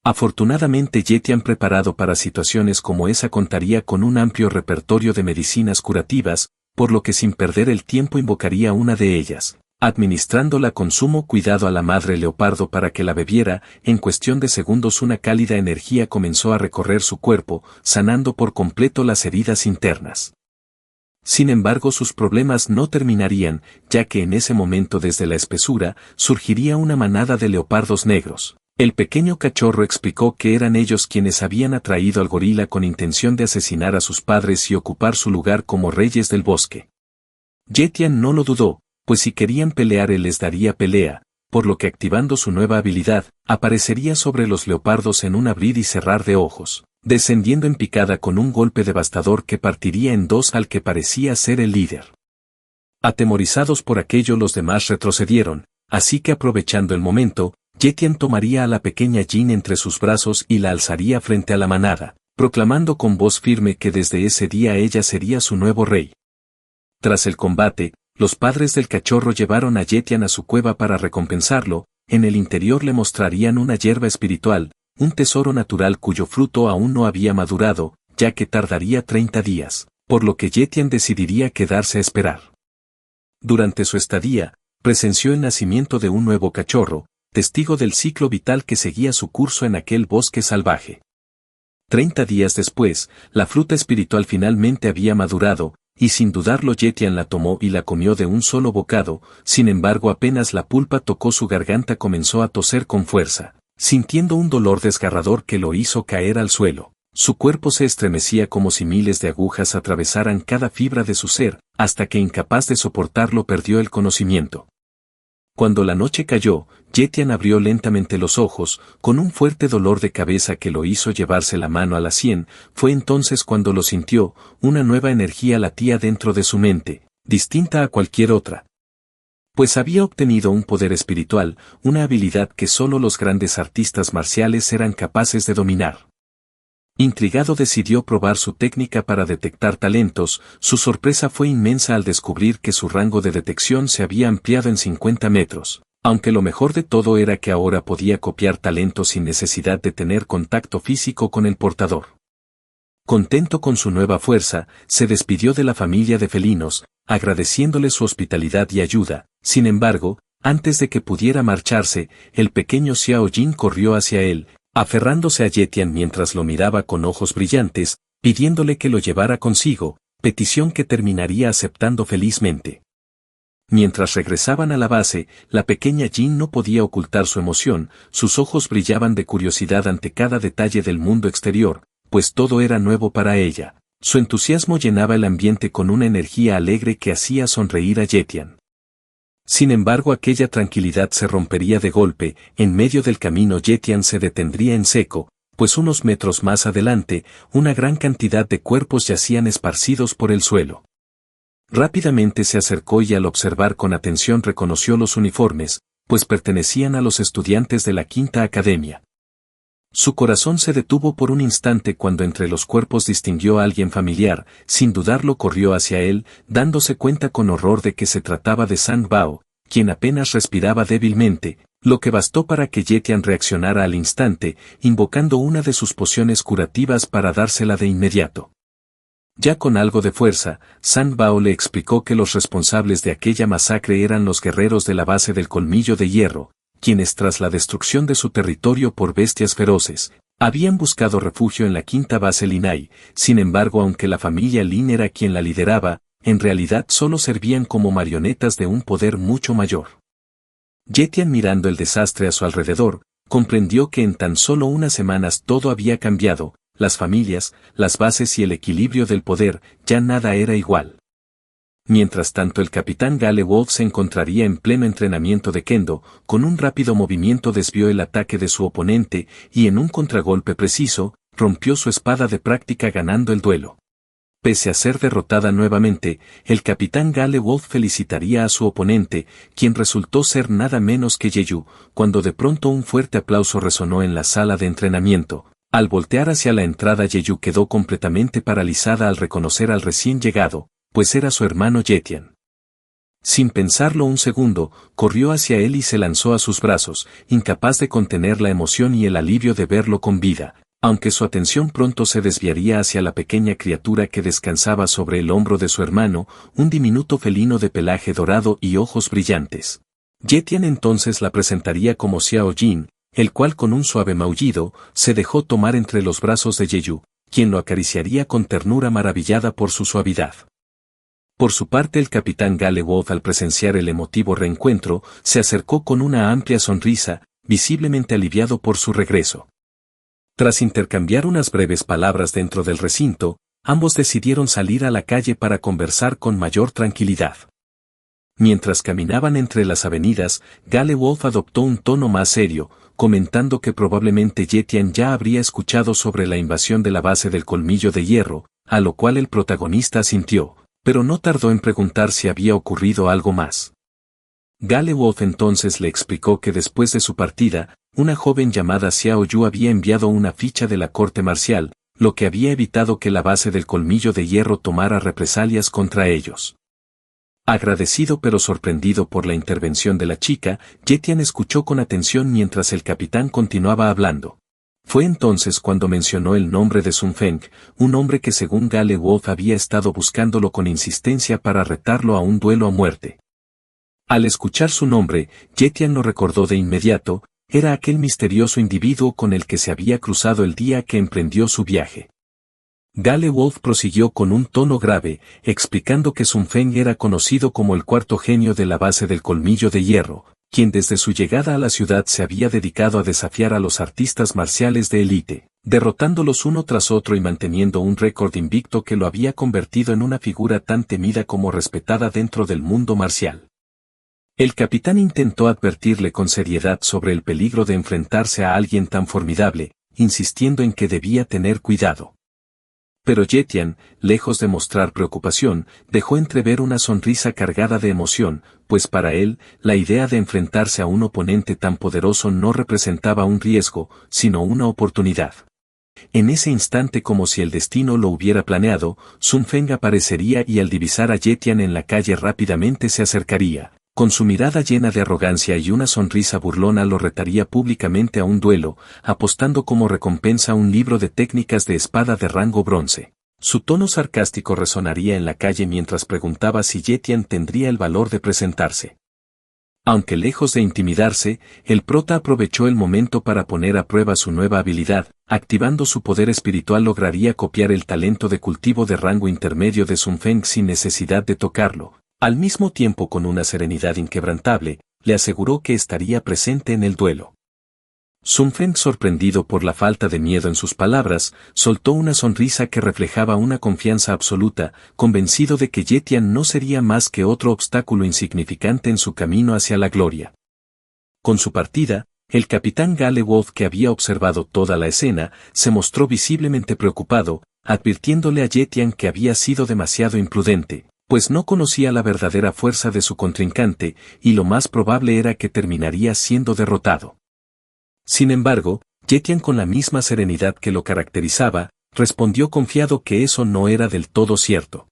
Speaker 1: Afortunadamente Yetian, preparado para situaciones como esa, contaría con un amplio repertorio de medicinas curativas, por lo que sin perder el tiempo invocaría una de ellas, administrándola con sumo cuidado a la madre leopardo para que la bebiera. En cuestión de segundos una cálida energía comenzó a recorrer su cuerpo, sanando por completo las heridas internas. Sin embargo, sus problemas no terminarían, ya que en ese momento desde la espesura surgiría una manada de leopardos negros. El pequeño cachorro explicó que eran ellos quienes habían atraído al gorila con intención de asesinar a sus padres y ocupar su lugar como reyes del bosque. Jetian no lo dudó, pues si querían pelear él les daría pelea, por lo que activando su nueva habilidad, aparecería sobre los leopardos en un abrir y cerrar de ojos, descendiendo en picada con un golpe devastador que partiría en dos al que parecía ser el líder. Atemorizados por aquello los demás retrocedieron, así que aprovechando el momento, Jetian tomaría a la pequeña Jin entre sus brazos y la alzaría frente a la manada, proclamando con voz firme que desde ese día ella sería su nuevo rey. Tras el combate, los padres del cachorro llevaron a Jetian a su cueva para recompensarlo. En el interior le mostrarían una hierba espiritual, un tesoro natural cuyo fruto aún no había madurado, ya que tardaría 30 días, por lo que Jetian decidiría quedarse a esperar. Durante su estadía, presenció el nacimiento de un nuevo cachorro, testigo del ciclo vital que seguía su curso en aquel bosque salvaje. 30 días después, la fruta espiritual finalmente había madurado, y sin dudarlo Jetian la tomó y la comió de un solo bocado. Sin embargo, apenas la pulpa tocó su garganta comenzó a toser con fuerza, sintiendo un dolor desgarrador que lo hizo caer al suelo. Su cuerpo se estremecía como si miles de agujas atravesaran cada fibra de su ser, hasta que incapaz de soportarlo perdió el conocimiento. Cuando la noche cayó, Jetian abrió lentamente los ojos, con un fuerte dolor de cabeza que lo hizo llevarse la mano a la sien. Fue entonces cuando lo sintió, una nueva energía latía dentro de su mente, distinta a cualquier otra. Pues había obtenido un poder espiritual, una habilidad que solo los grandes artistas marciales eran capaces de dominar. Intrigado decidió probar su técnica para detectar talentos. Su sorpresa fue inmensa al descubrir que su rango de detección se había ampliado en 50 metros, aunque lo mejor de todo era que ahora podía copiar talentos sin necesidad de tener contacto físico con el portador. Contento con su nueva fuerza, se despidió de la familia de felinos, agradeciéndole su hospitalidad y ayuda. Sin embargo, antes de que pudiera marcharse, el pequeño Xiao Jin corrió hacia él, aferrándose a Jetian mientras lo miraba con ojos brillantes, pidiéndole que lo llevara consigo, petición que terminaría aceptando felizmente. Mientras regresaban a la base, la pequeña Jin no podía ocultar su emoción, sus ojos brillaban de curiosidad ante cada detalle del mundo exterior, pues todo era nuevo para ella. Su entusiasmo llenaba el ambiente con una energía alegre que hacía sonreír a Jetian. Sin embargo, aquella tranquilidad se rompería de golpe. En medio del camino Jetian se detendría en seco, pues unos metros más adelante, una gran cantidad de cuerpos yacían esparcidos por el suelo. Rápidamente se acercó y al observar con atención reconoció los uniformes, pues pertenecían a los estudiantes de la Quinta Academia. Su corazón se detuvo por un instante cuando entre los cuerpos distinguió a alguien familiar. Sin dudarlo corrió hacia él, dándose cuenta con horror de que se trataba de Sang Bao, quien apenas respiraba débilmente, lo que bastó para que Jetian reaccionara al instante, invocando una de sus pociones curativas para dársela de inmediato. Ya con algo de fuerza, Sang Bao le explicó que los responsables de aquella masacre eran los guerreros de la base del Colmillo de Hierro, quienes tras la destrucción de su territorio por bestias feroces, habían buscado refugio en la quinta base Linai. Sin embargo, aunque la familia Lin era quien la lideraba, en realidad solo servían como marionetas de un poder mucho mayor. Jetian, mirando el desastre a su alrededor, comprendió que en tan solo unas semanas todo había cambiado, las familias, las bases y el equilibrio del poder, ya nada era igual. Mientras tanto el capitán Gale Wolf se encontraría en pleno entrenamiento de Kendo, con un rápido movimiento desvió el ataque de su oponente y en un contragolpe preciso, rompió su espada de práctica ganando el duelo. Pese a ser derrotada nuevamente, el capitán Gale Wolf felicitaría a su oponente, quien resultó ser nada menos que Yeyu, cuando de pronto un fuerte aplauso resonó en la sala de entrenamiento. Al voltear hacia la entrada Yeyu quedó completamente paralizada al reconocer al recién llegado, pues era su hermano Jetian. Sin pensarlo un segundo, corrió hacia él y se lanzó a sus brazos, incapaz de contener la emoción y el alivio de verlo con vida. Aunque su atención pronto se desviaría hacia la pequeña criatura que descansaba sobre el hombro de su hermano, un diminuto felino de pelaje dorado y ojos brillantes. Ye entonces la presentaría como Xiao Jin, el cual con un suave maullido, se dejó tomar entre los brazos de Yeyu, quien lo acariciaría con ternura maravillada por su suavidad. Por su parte el capitán Gale Wolf al presenciar el emotivo reencuentro, se acercó con una amplia sonrisa, visiblemente aliviado por su regreso. Tras intercambiar unas breves palabras dentro del recinto, ambos decidieron salir a la calle para conversar con mayor tranquilidad. Mientras caminaban entre las avenidas, Gale Wolf adoptó un tono más serio, comentando que probablemente Ye Tian ya habría escuchado sobre la invasión de la base del Colmillo de Hierro, a lo cual el protagonista asintió, pero no tardó en preguntar si había ocurrido algo más. Gale Wolf entonces le explicó que después de su partida, una joven llamada Xiao Yu había enviado una ficha de la corte marcial, lo que había evitado que la base del Colmillo de Hierro tomara represalias contra ellos. Agradecido pero sorprendido por la intervención de la chica, Ye Tian escuchó con atención mientras el capitán continuaba hablando. Fue entonces cuando mencionó el nombre de Sun Feng, un hombre que según Gale Wolf había estado buscándolo con insistencia para retarlo a un duelo a muerte. Al escuchar su nombre, Ye Tian lo recordó de inmediato, era aquel misterioso individuo con el que se había cruzado el día que emprendió su viaje. Gale Wolf prosiguió con un tono grave, explicando que Sun Feng era conocido como el cuarto genio de la base del Colmillo de Hierro, quien desde su llegada a la ciudad se había dedicado a desafiar a los artistas marciales de élite, derrotándolos uno tras otro y manteniendo un récord invicto que lo había convertido en una figura tan temida como respetada dentro del mundo marcial. El capitán intentó advertirle con seriedad sobre el peligro de enfrentarse a alguien tan formidable, insistiendo en que debía tener cuidado. Pero Ye Tian, lejos de mostrar preocupación, dejó entrever una sonrisa cargada de emoción, pues para él, la idea de enfrentarse a un oponente tan poderoso no representaba un riesgo, sino una oportunidad. En ese instante, como si el destino lo hubiera planeado, Sun Feng aparecería y al divisar a Ye Tian en la calle rápidamente se acercaría. Con su mirada llena de arrogancia y una sonrisa burlona lo retaría públicamente a un duelo, apostando como recompensa un libro de técnicas de espada de rango bronce. Su tono sarcástico resonaría en la calle mientras preguntaba si Ye Tian tendría el valor de presentarse. Aunque lejos de intimidarse, el prota aprovechó el momento para poner a prueba su nueva habilidad, activando su poder espiritual lograría copiar el talento de cultivo de rango intermedio de Sun Feng sin necesidad de tocarlo. Al mismo tiempo con una serenidad inquebrantable, le aseguró que estaría presente en el duelo. Sun Feng, sorprendido por la falta de miedo en sus palabras, soltó una sonrisa que reflejaba una confianza absoluta, convencido de que Ye Tian no sería más que otro obstáculo insignificante en su camino hacia la gloria. Con su partida, el capitán Gale Wolf, que había observado toda la escena, se mostró visiblemente preocupado, advirtiéndole a Ye Tian que había sido demasiado imprudente, pues no conocía la verdadera fuerza de su contrincante, y lo más probable era que terminaría siendo derrotado. Sin embargo, Ye Tian, con la misma serenidad que lo caracterizaba, respondió confiado que eso no era del todo cierto.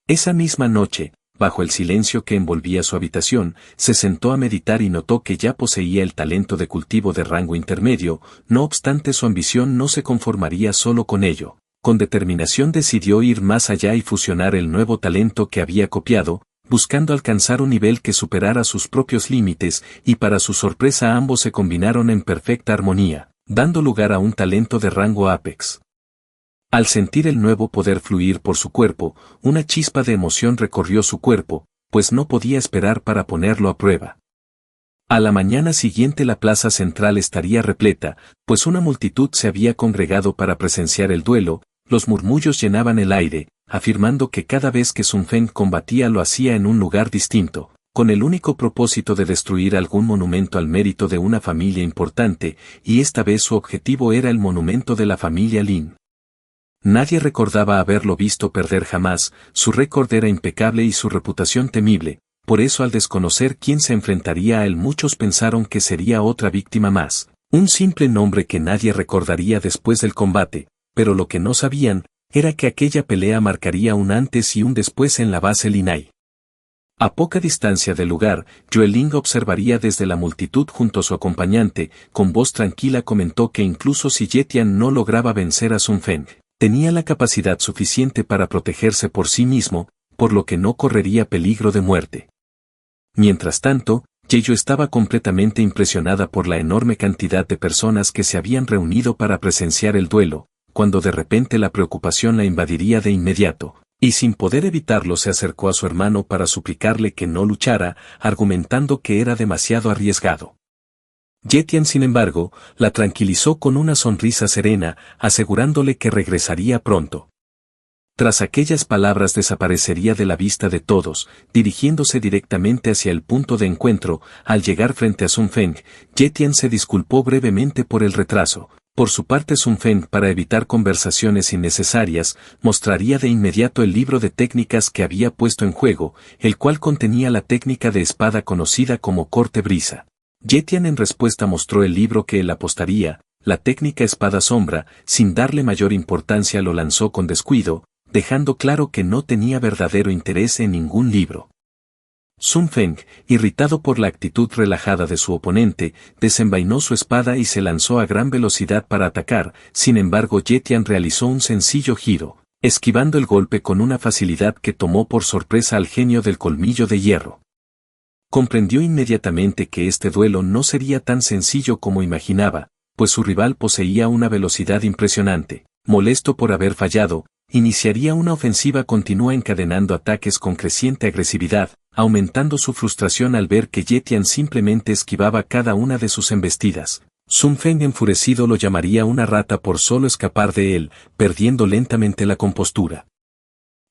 Speaker 1: Esa misma noche, bajo el silencio que envolvía su habitación, se sentó a meditar y notó que ya poseía el talento de cultivo de rango intermedio, no obstante su ambición no se conformaría solo con ello. Con determinación decidió ir más allá y fusionar el nuevo talento que había copiado, buscando alcanzar un nivel que superara sus propios límites, y para su sorpresa ambos se combinaron en perfecta armonía, dando lugar a un talento de rango Apex. Al sentir el nuevo poder fluir por su cuerpo, una chispa de emoción recorrió su cuerpo, pues no podía esperar para ponerlo a prueba. A la mañana siguiente la plaza central estaría repleta, pues una multitud se había congregado para presenciar el duelo. Los murmullos llenaban el aire, afirmando que cada vez que Sun Feng combatía lo hacía en un lugar distinto, con el único propósito de destruir algún monumento al mérito de una familia importante, y esta vez su objetivo era el monumento de la familia Lin. Nadie recordaba haberlo visto perder jamás, su récord era impecable y su reputación temible, por eso al desconocer quién se enfrentaría a él muchos pensaron que sería otra víctima más, un simple nombre que nadie recordaría después del combate. Pero lo que no sabían, era que aquella pelea marcaría un antes y un después en la base Linai. A poca distancia del lugar, Yueling observaría desde la multitud junto a su acompañante, con voz tranquila comentó que incluso si Yetian no lograba vencer a Sun Feng, tenía la capacidad suficiente para protegerse por sí mismo, por lo que no correría peligro de muerte. Mientras tanto, Yeyo estaba completamente impresionada por la enorme cantidad de personas que se habían reunido para presenciar el duelo, cuando de repente la preocupación la invadiría de inmediato, y sin poder evitarlo se acercó a su hermano para suplicarle que no luchara, argumentando que era demasiado arriesgado. Yetian, sin embargo, la tranquilizó con una sonrisa serena, asegurándole que regresaría pronto. Tras aquellas palabras desaparecería de la vista de todos, dirigiéndose directamente hacia el punto de encuentro. Al llegar frente a Sun Feng, Yetian se disculpó brevemente por el retraso. Por su parte Sun Feng, para evitar conversaciones innecesarias, mostraría de inmediato el libro de técnicas que había puesto en juego, el cual contenía la técnica de espada conocida como corte brisa. Yetian en respuesta mostró el libro que él apostaría, la técnica espada sombra, sin darle mayor importancia lo lanzó con descuido, dejando claro que no tenía verdadero interés en ningún libro. Sun Feng, irritado por la actitud relajada de su oponente, desenvainó su espada y se lanzó a gran velocidad para atacar. Sin embargo, Yetian realizó un sencillo giro, esquivando el golpe con una facilidad que tomó por sorpresa al genio del colmillo de hierro. Comprendió inmediatamente que este duelo no sería tan sencillo como imaginaba, pues su rival poseía una velocidad impresionante. Molesto por haber fallado, iniciaría una ofensiva continua encadenando ataques con creciente agresividad, aumentando su frustración al ver que Yetian simplemente esquivaba cada una de sus embestidas. Sun Feng enfurecido lo llamaría una rata por solo escapar de él, perdiendo lentamente la compostura.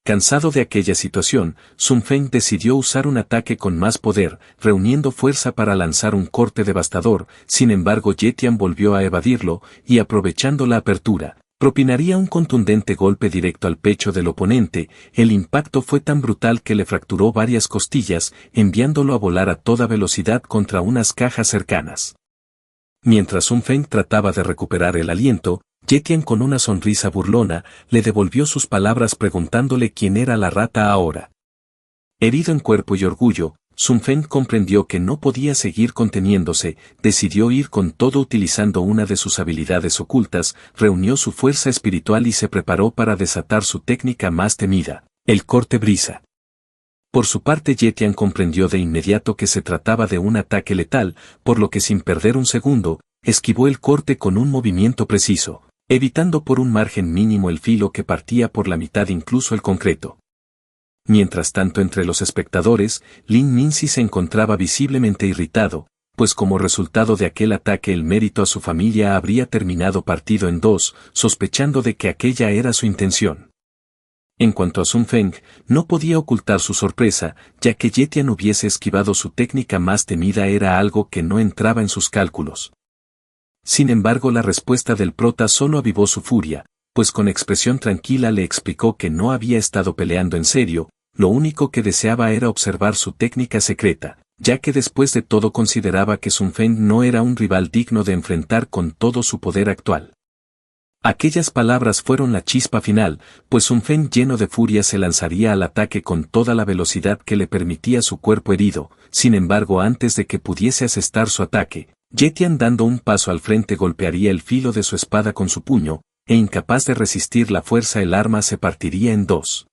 Speaker 1: Cansado de aquella situación, Sun Feng decidió usar un ataque con más poder, reuniendo fuerza para lanzar un corte devastador. Sin embargo, Yetian volvió a evadirlo, y aprovechando la apertura, propinaría un contundente golpe directo al pecho del oponente. El impacto fue tan brutal que le fracturó varias costillas, enviándolo a volar a toda velocidad contra unas cajas cercanas. Mientras Sun Feng trataba de recuperar el aliento, Yetian con una sonrisa burlona, le devolvió sus palabras preguntándole quién era la rata ahora. Herido en cuerpo y orgullo, Sun Feng comprendió que no podía seguir conteniéndose, decidió ir con todo utilizando una de sus habilidades ocultas, reunió su fuerza espiritual y se preparó para desatar su técnica más temida, el corte brisa. Por su parte Yetian comprendió de inmediato que se trataba de un ataque letal, por lo que sin perder un segundo, esquivó el corte con un movimiento preciso, evitando por un margen mínimo el filo que partía por la mitad incluso el concreto. Mientras tanto entre los espectadores, Lin Minxi se encontraba visiblemente irritado, pues como resultado de aquel ataque el mérito a su familia habría terminado partido en dos, sospechando de que aquella era su intención. En cuanto a Sun Feng, no podía ocultar su sorpresa, ya que Yetian hubiese esquivado su técnica más temida era algo que no entraba en sus cálculos. Sin embargo, la respuesta del prota solo avivó su furia, pues con expresión tranquila le explicó que no había estado peleando en serio, lo único que deseaba era observar su técnica secreta, ya que después de todo consideraba que Sun Feng no era un rival digno de enfrentar con todo su poder actual. Aquellas palabras fueron la chispa final, pues Sun Feng lleno de furia se lanzaría al ataque con toda la velocidad que le permitía su cuerpo herido. Sin embargo, antes de que pudiese asestar su ataque, Yetian dando un paso al frente golpearía el filo de su espada con su puño, e incapaz de resistir la fuerza el arma se partiría en dos.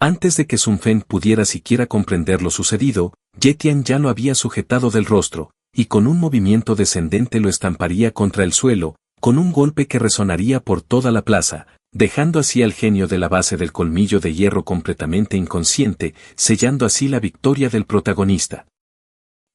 Speaker 1: Antes de que Sun Feng pudiera siquiera comprender lo sucedido, Yetian ya lo había sujetado del rostro, y con un movimiento descendente lo estamparía contra el suelo, con un golpe que resonaría por toda la plaza, dejando así al genio de la base del colmillo de hierro completamente inconsciente, sellando así la victoria del protagonista.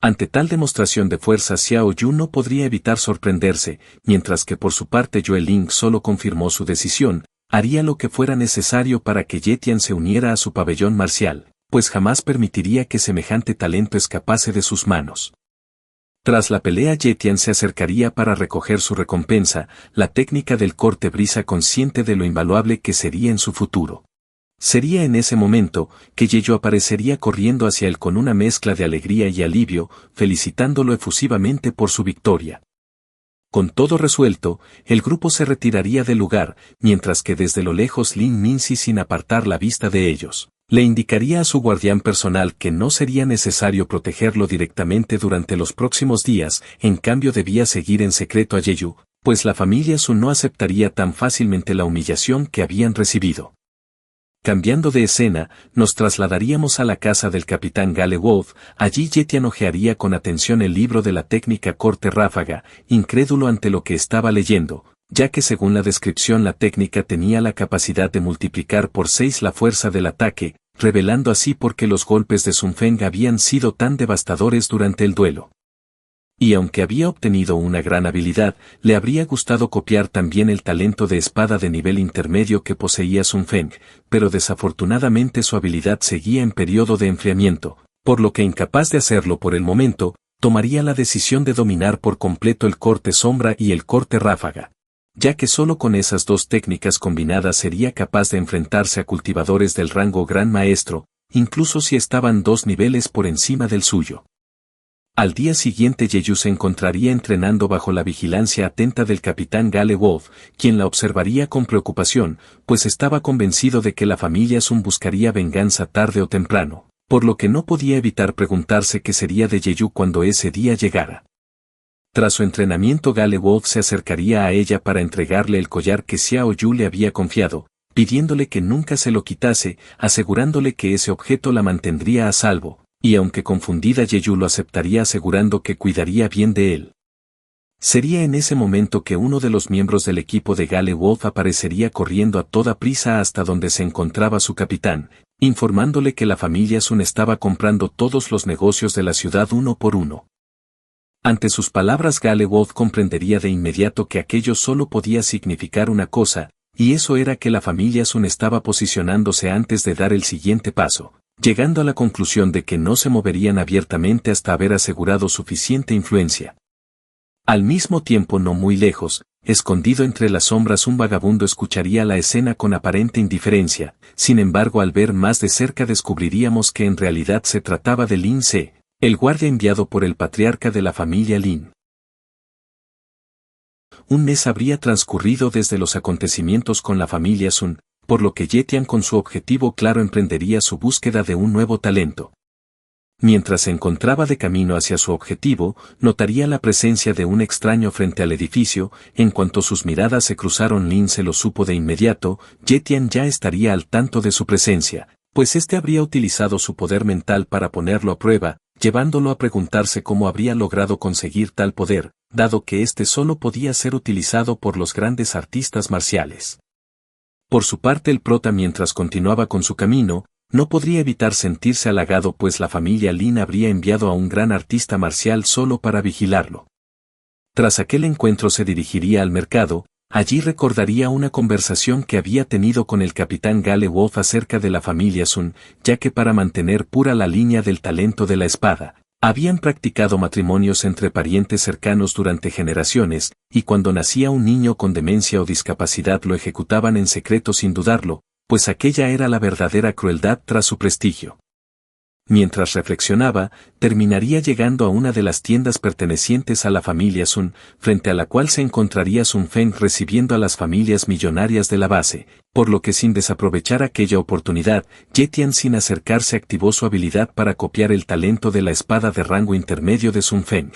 Speaker 1: Ante tal demostración de fuerza Xiao Yu no podría evitar sorprenderse, mientras que por su parte Yue Ling solo confirmó su decisión, haría lo que fuera necesario para que Yetian se uniera a su pabellón marcial, pues jamás permitiría que semejante talento escapase de sus manos. Tras la pelea Yetian se acercaría para recoger su recompensa, la técnica del corte brisa consciente de lo invaluable que sería en su futuro. Sería en ese momento que Yeyo aparecería corriendo hacia él con una mezcla de alegría y alivio, felicitándolo efusivamente por su victoria. Con todo resuelto, el grupo se retiraría del lugar, mientras que desde lo lejos Lin Minxi sin apartar la vista de ellos, Le indicaría a su guardián personal que no sería necesario protegerlo directamente durante los próximos días, en cambio debía seguir en secreto a Jeju, pues la familia Sun no aceptaría tan fácilmente la humillación que habían recibido. Cambiando de escena, nos trasladaríamos a la casa del capitán Gale Wolf. Allí Yetian hojearía con atención el libro de la técnica corte ráfaga, incrédulo ante lo que estaba leyendo, ya que según la descripción la técnica tenía la capacidad de multiplicar por 6 la fuerza del ataque, revelando así por qué los golpes de Sun Feng habían sido tan devastadores durante el duelo. Y aunque había obtenido una gran habilidad, le habría gustado copiar también el talento de espada de nivel intermedio que poseía Sun Feng, pero desafortunadamente su habilidad seguía en periodo de enfriamiento, por lo que incapaz de hacerlo por el momento, tomaría la decisión de dominar por completo el corte sombra y el corte ráfaga, ya que solo con esas dos técnicas combinadas sería capaz de enfrentarse a cultivadores del rango Gran Maestro, incluso si estaban 2 niveles por encima del suyo. Al día siguiente Jeju se encontraría entrenando bajo la vigilancia atenta del capitán Gale Wolf, quien la observaría con preocupación, pues estaba convencido de que la familia Sun buscaría venganza tarde o temprano, por lo que no podía evitar preguntarse qué sería de Jeju cuando ese día llegara. Tras su entrenamiento Gale Wolf se acercaría a ella para entregarle el collar que Xiao Yu le había confiado, pidiéndole que nunca se lo quitase, asegurándole que ese objeto la mantendría a salvo. Y aunque confundida Jeju lo aceptaría asegurando que cuidaría bien de él. Sería en ese momento que uno de los miembros del equipo de Gale Wolf aparecería corriendo a toda prisa hasta donde se encontraba su capitán, informándole que la familia Sun estaba comprando todos los negocios de la ciudad uno por uno. Ante sus palabras Gale Wolf comprendería de inmediato que aquello solo podía significar una cosa, y eso era que la familia Sun estaba posicionándose antes de dar el siguiente paso, llegando a la conclusión de que no se moverían abiertamente hasta haber asegurado suficiente influencia. Al mismo tiempo no muy lejos, escondido entre las sombras un vagabundo escucharía la escena con aparente indiferencia, sin embargo al ver más de cerca descubriríamos que en realidad se trataba de Lin Se, el guardia enviado por el patriarca de la familia Lin. Un mes habría transcurrido desde los acontecimientos con la familia Sun, por lo que Yetian con su objetivo claro emprendería su búsqueda de un nuevo talento. Mientras se encontraba de camino hacia su objetivo, notaría la presencia de un extraño frente al edificio. En cuanto sus miradas se cruzaron Lin se lo supo de inmediato. Yetian ya estaría al tanto de su presencia, pues éste habría utilizado su poder mental para ponerlo a prueba, llevándolo a preguntarse cómo habría logrado conseguir tal poder, dado que éste solo podía ser utilizado por los grandes artistas marciales. Por su parte el prota mientras continuaba con su camino, no podría evitar sentirse halagado pues la familia Lin habría enviado a un gran artista marcial solo para vigilarlo. Tras aquel encuentro se dirigiría al mercado, allí recordaría una conversación que había tenido con el capitán Gale Wolf acerca de la familia Sun, ya que para mantener pura la línea del talento de la espada, habían practicado matrimonios entre parientes cercanos durante generaciones, y cuando nacía un niño con demencia o discapacidad lo ejecutaban en secreto sin dudarlo, pues aquella era la verdadera crueldad tras su prestigio. Mientras reflexionaba, terminaría llegando a una de las tiendas pertenecientes a la familia Sun, frente a la cual se encontraría Sun Feng recibiendo a las familias millonarias de la base, por lo que sin desaprovechar aquella oportunidad, Yetian sin acercarse activó su habilidad para copiar el talento de la espada de rango intermedio de Sun Feng.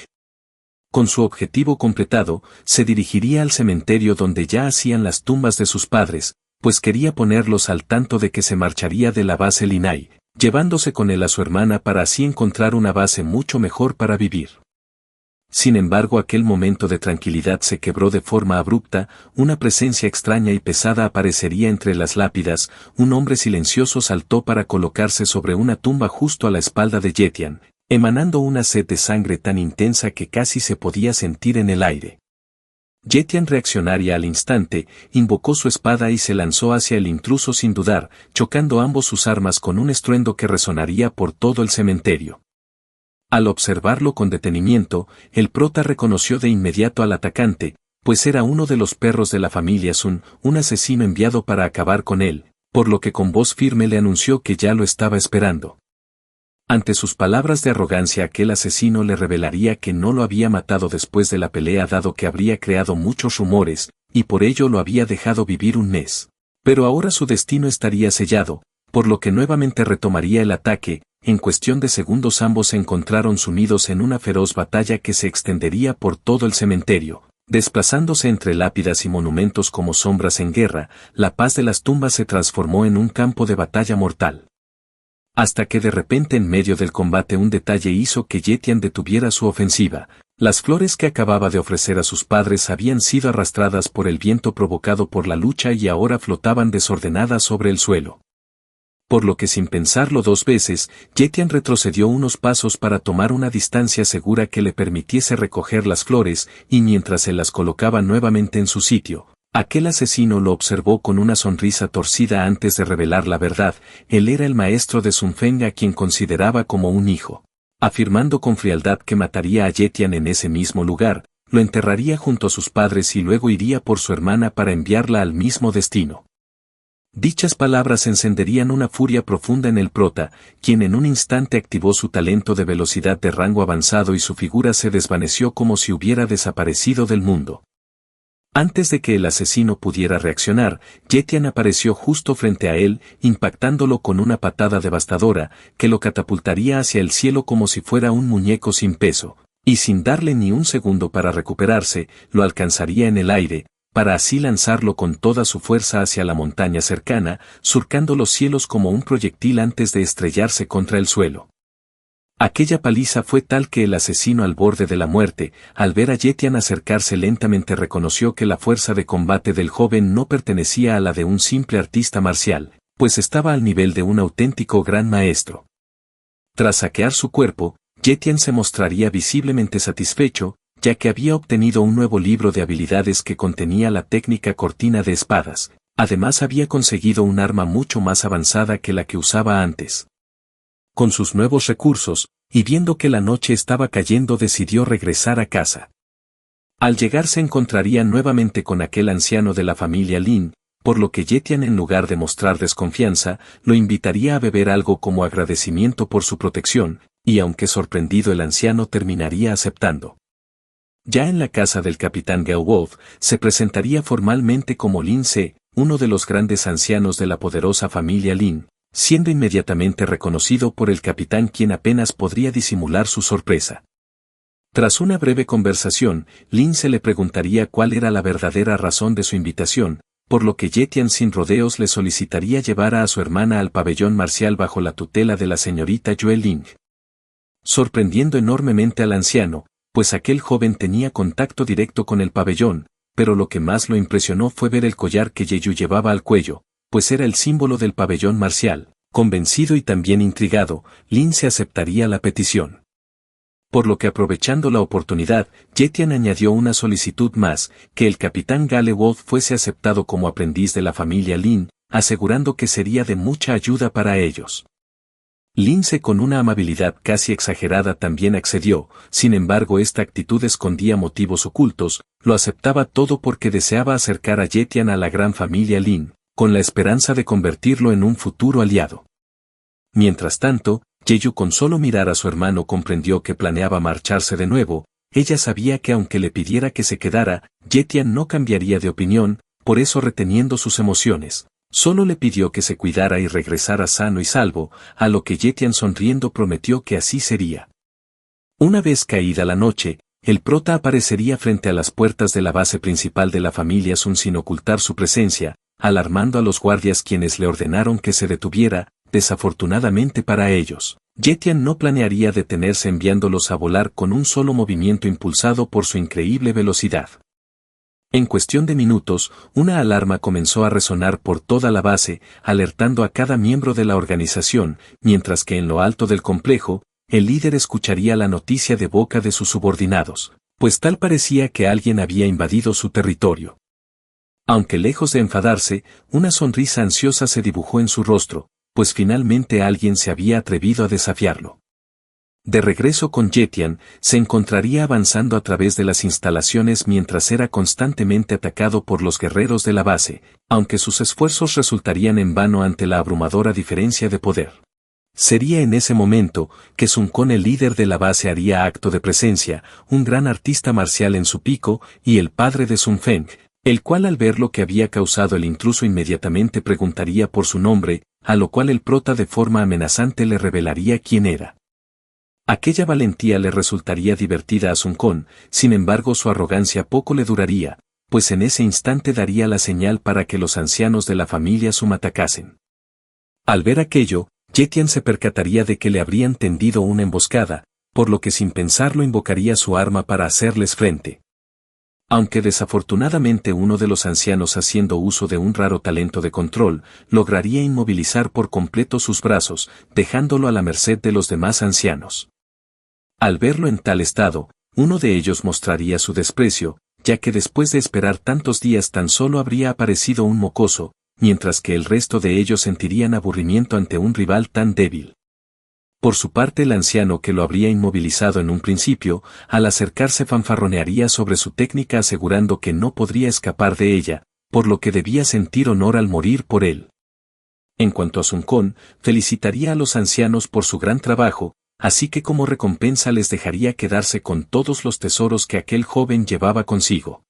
Speaker 1: Con su objetivo completado, se dirigiría al cementerio donde ya hacían las tumbas de sus padres, pues quería ponerlos al tanto de que se marcharía de la base Linai, llevándose con él a su hermana para así encontrar una base mucho mejor para vivir. Sin embargo, aquel momento de tranquilidad se quebró de forma abrupta. Una presencia extraña y pesada aparecería entre las lápidas. Un hombre silencioso saltó para colocarse sobre una tumba justo a la espalda de Yetian, emanando una sed de sangre tan intensa que casi se podía sentir en el aire. Yetian reaccionaría al instante, invocó su espada y se lanzó hacia el intruso sin dudar, chocando ambos sus armas con un estruendo que resonaría por todo el cementerio. Al observarlo con detenimiento, el prota reconoció de inmediato al atacante, pues era uno de los perros de la familia Sun, un asesino enviado para acabar con él, por lo que con voz firme le anunció que ya lo estaba esperando. Ante sus palabras de arrogancia aquel asesino le revelaría que no lo había matado después de la pelea dado que habría creado muchos rumores, y por ello lo había dejado vivir un mes. Pero ahora su destino estaría sellado, por lo que nuevamente retomaría el ataque. En cuestión de segundos ambos se encontraron sumidos en una feroz batalla que se extendería por todo el cementerio. Desplazándose entre lápidas y monumentos como sombras en guerra, la paz de las tumbas se transformó en un campo de batalla mortal. Hasta que de repente en medio del combate un detalle hizo que Yetian detuviera su ofensiva. Las flores que acababa de ofrecer a sus padres habían sido arrastradas por el viento provocado por la lucha y ahora flotaban desordenadas sobre el suelo. Por lo que sin pensarlo dos veces, Yetian retrocedió unos pasos para tomar una distancia segura que le permitiese recoger las flores, y mientras se las colocaba nuevamente en su sitio, aquel asesino lo observó con una sonrisa torcida antes de revelar la verdad. Él era el maestro de Sun Feng a quien consideraba como un hijo. Afirmando con frialdad que mataría a Yetian en ese mismo lugar, lo enterraría junto a sus padres y luego iría por su hermana para enviarla al mismo destino. Dichas palabras encenderían una furia profunda en el prota, quien en un instante activó su talento de velocidad de rango avanzado y su figura se desvaneció como si hubiera desaparecido del mundo. Antes de que el asesino pudiera reaccionar, Yetian apareció justo frente a él, impactándolo con una patada devastadora, que lo catapultaría hacia el cielo como si fuera un muñeco sin peso, y sin darle ni un segundo para recuperarse, lo alcanzaría en el aire, para así lanzarlo con toda su fuerza hacia la montaña cercana, surcando los cielos como un proyectil antes de estrellarse contra el suelo. Aquella paliza fue tal que el asesino al borde de la muerte, al ver a Yetian acercarse lentamente reconoció que la fuerza de combate del joven no pertenecía a la de un simple artista marcial, pues estaba al nivel de un auténtico gran maestro. Tras saquear su cuerpo, Yetian se mostraría visiblemente satisfecho, ya que había obtenido un nuevo libro de habilidades que contenía la técnica cortina de espadas. Además había conseguido un arma mucho más avanzada que la que usaba antes. Con sus nuevos recursos, y viendo que la noche estaba cayendo, decidió regresar a casa. Al llegar se encontraría nuevamente con aquel anciano de la familia Lin, por lo que Yetian, en lugar de mostrar desconfianza, lo invitaría a beber algo como agradecimiento por su protección, y aunque sorprendido el anciano terminaría aceptando. Ya en la casa del capitán Geowolf, se presentaría formalmente como Lin Se, uno de los grandes ancianos de la poderosa familia Lin, siendo inmediatamente reconocido por el capitán, quien apenas podría disimular su sorpresa. Tras una breve conversación, Lin Se le preguntaría cuál era la verdadera razón de su invitación, por lo que Yetian sin rodeos le solicitaría llevar a su hermana al pabellón marcial bajo la tutela de la señorita Yue Ling. Sorprendiendo enormemente al anciano, pues aquel joven tenía contacto directo con el pabellón, pero lo que más lo impresionó fue ver el collar que Yeyu llevaba al cuello, pues era el símbolo del pabellón marcial. Convencido y también intrigado, Lin Se aceptaría la petición. Por lo que, aprovechando la oportunidad, Yetian añadió una solicitud más, que el capitán Gale Wolf fuese aceptado como aprendiz de la familia Lin, asegurando que sería de mucha ayuda para ellos. Lin Se, con una amabilidad casi exagerada, también accedió. Sin embargo, esta actitud escondía motivos ocultos. Lo aceptaba todo porque deseaba acercar a Yetian a la gran familia Lin, con la esperanza de convertirlo en un futuro aliado. Mientras tanto, Yeyu, con solo mirar a su hermano, comprendió que planeaba marcharse de nuevo. Ella sabía que aunque le pidiera que se quedara, Yetian no cambiaría de opinión, por eso, reteniendo sus emociones, solo le pidió que se cuidara y regresara sano y salvo, a lo que Yetian, sonriendo, prometió que así sería. Una vez caída la noche, el prota aparecería frente a las puertas de la base principal de la familia Sun sin ocultar su presencia, alarmando a los guardias, quienes le ordenaron que se detuviera. Desafortunadamente para ellos, Yetian no planearía detenerse, enviándolos a volar con un solo movimiento impulsado por su increíble velocidad. En cuestión de minutos, una alarma comenzó a resonar por toda la base, alertando a cada miembro de la organización, mientras que en lo alto del complejo, el líder escucharía la noticia de boca de sus subordinados, pues tal parecía que alguien había invadido su territorio. Aunque lejos de enfadarse, una sonrisa ansiosa se dibujó en su rostro, pues finalmente alguien se había atrevido a desafiarlo. De regreso con Yetian, se encontraría avanzando a través de las instalaciones mientras era constantemente atacado por los guerreros de la base, aunque sus esfuerzos resultarían en vano ante la abrumadora diferencia de poder. Sería en ese momento que Sun Quan, el líder de la base, haría acto de presencia, un gran artista marcial en su pico, y el padre de Sun Feng, el cual, al ver lo que había causado el intruso, inmediatamente preguntaría por su nombre. a lo cual el prota de forma amenazante le revelaría quién era. Aquella valentía le resultaría divertida a Sun Quan, sin embargo su arrogancia poco le duraría, pues en ese instante daría la señal para que los ancianos de la familia Sum atacasen. Al ver aquello, Yetian se percataría de que le habrían tendido una emboscada, por lo que sin pensarlo invocaría su arma para hacerles frente. Aunque desafortunadamente uno de los ancianos, haciendo uso de un raro talento de control, lograría inmovilizar por completo sus brazos, dejándolo a la merced de los demás ancianos. Al verlo en tal estado, uno de ellos mostraría su desprecio, ya que después de esperar tantos días tan solo habría aparecido un mocoso, mientras que el resto de ellos sentirían aburrimiento ante un rival tan débil. Por su parte, el anciano que lo habría inmovilizado en un principio, al acercarse fanfarronearía sobre su técnica asegurando que no podría escapar de ella, por lo que debía sentir honor al morir por él. En cuanto a Sun Quan, felicitaría a los ancianos por su gran trabajo, así que como recompensa les dejaría quedarse con todos los tesoros que aquel joven llevaba consigo.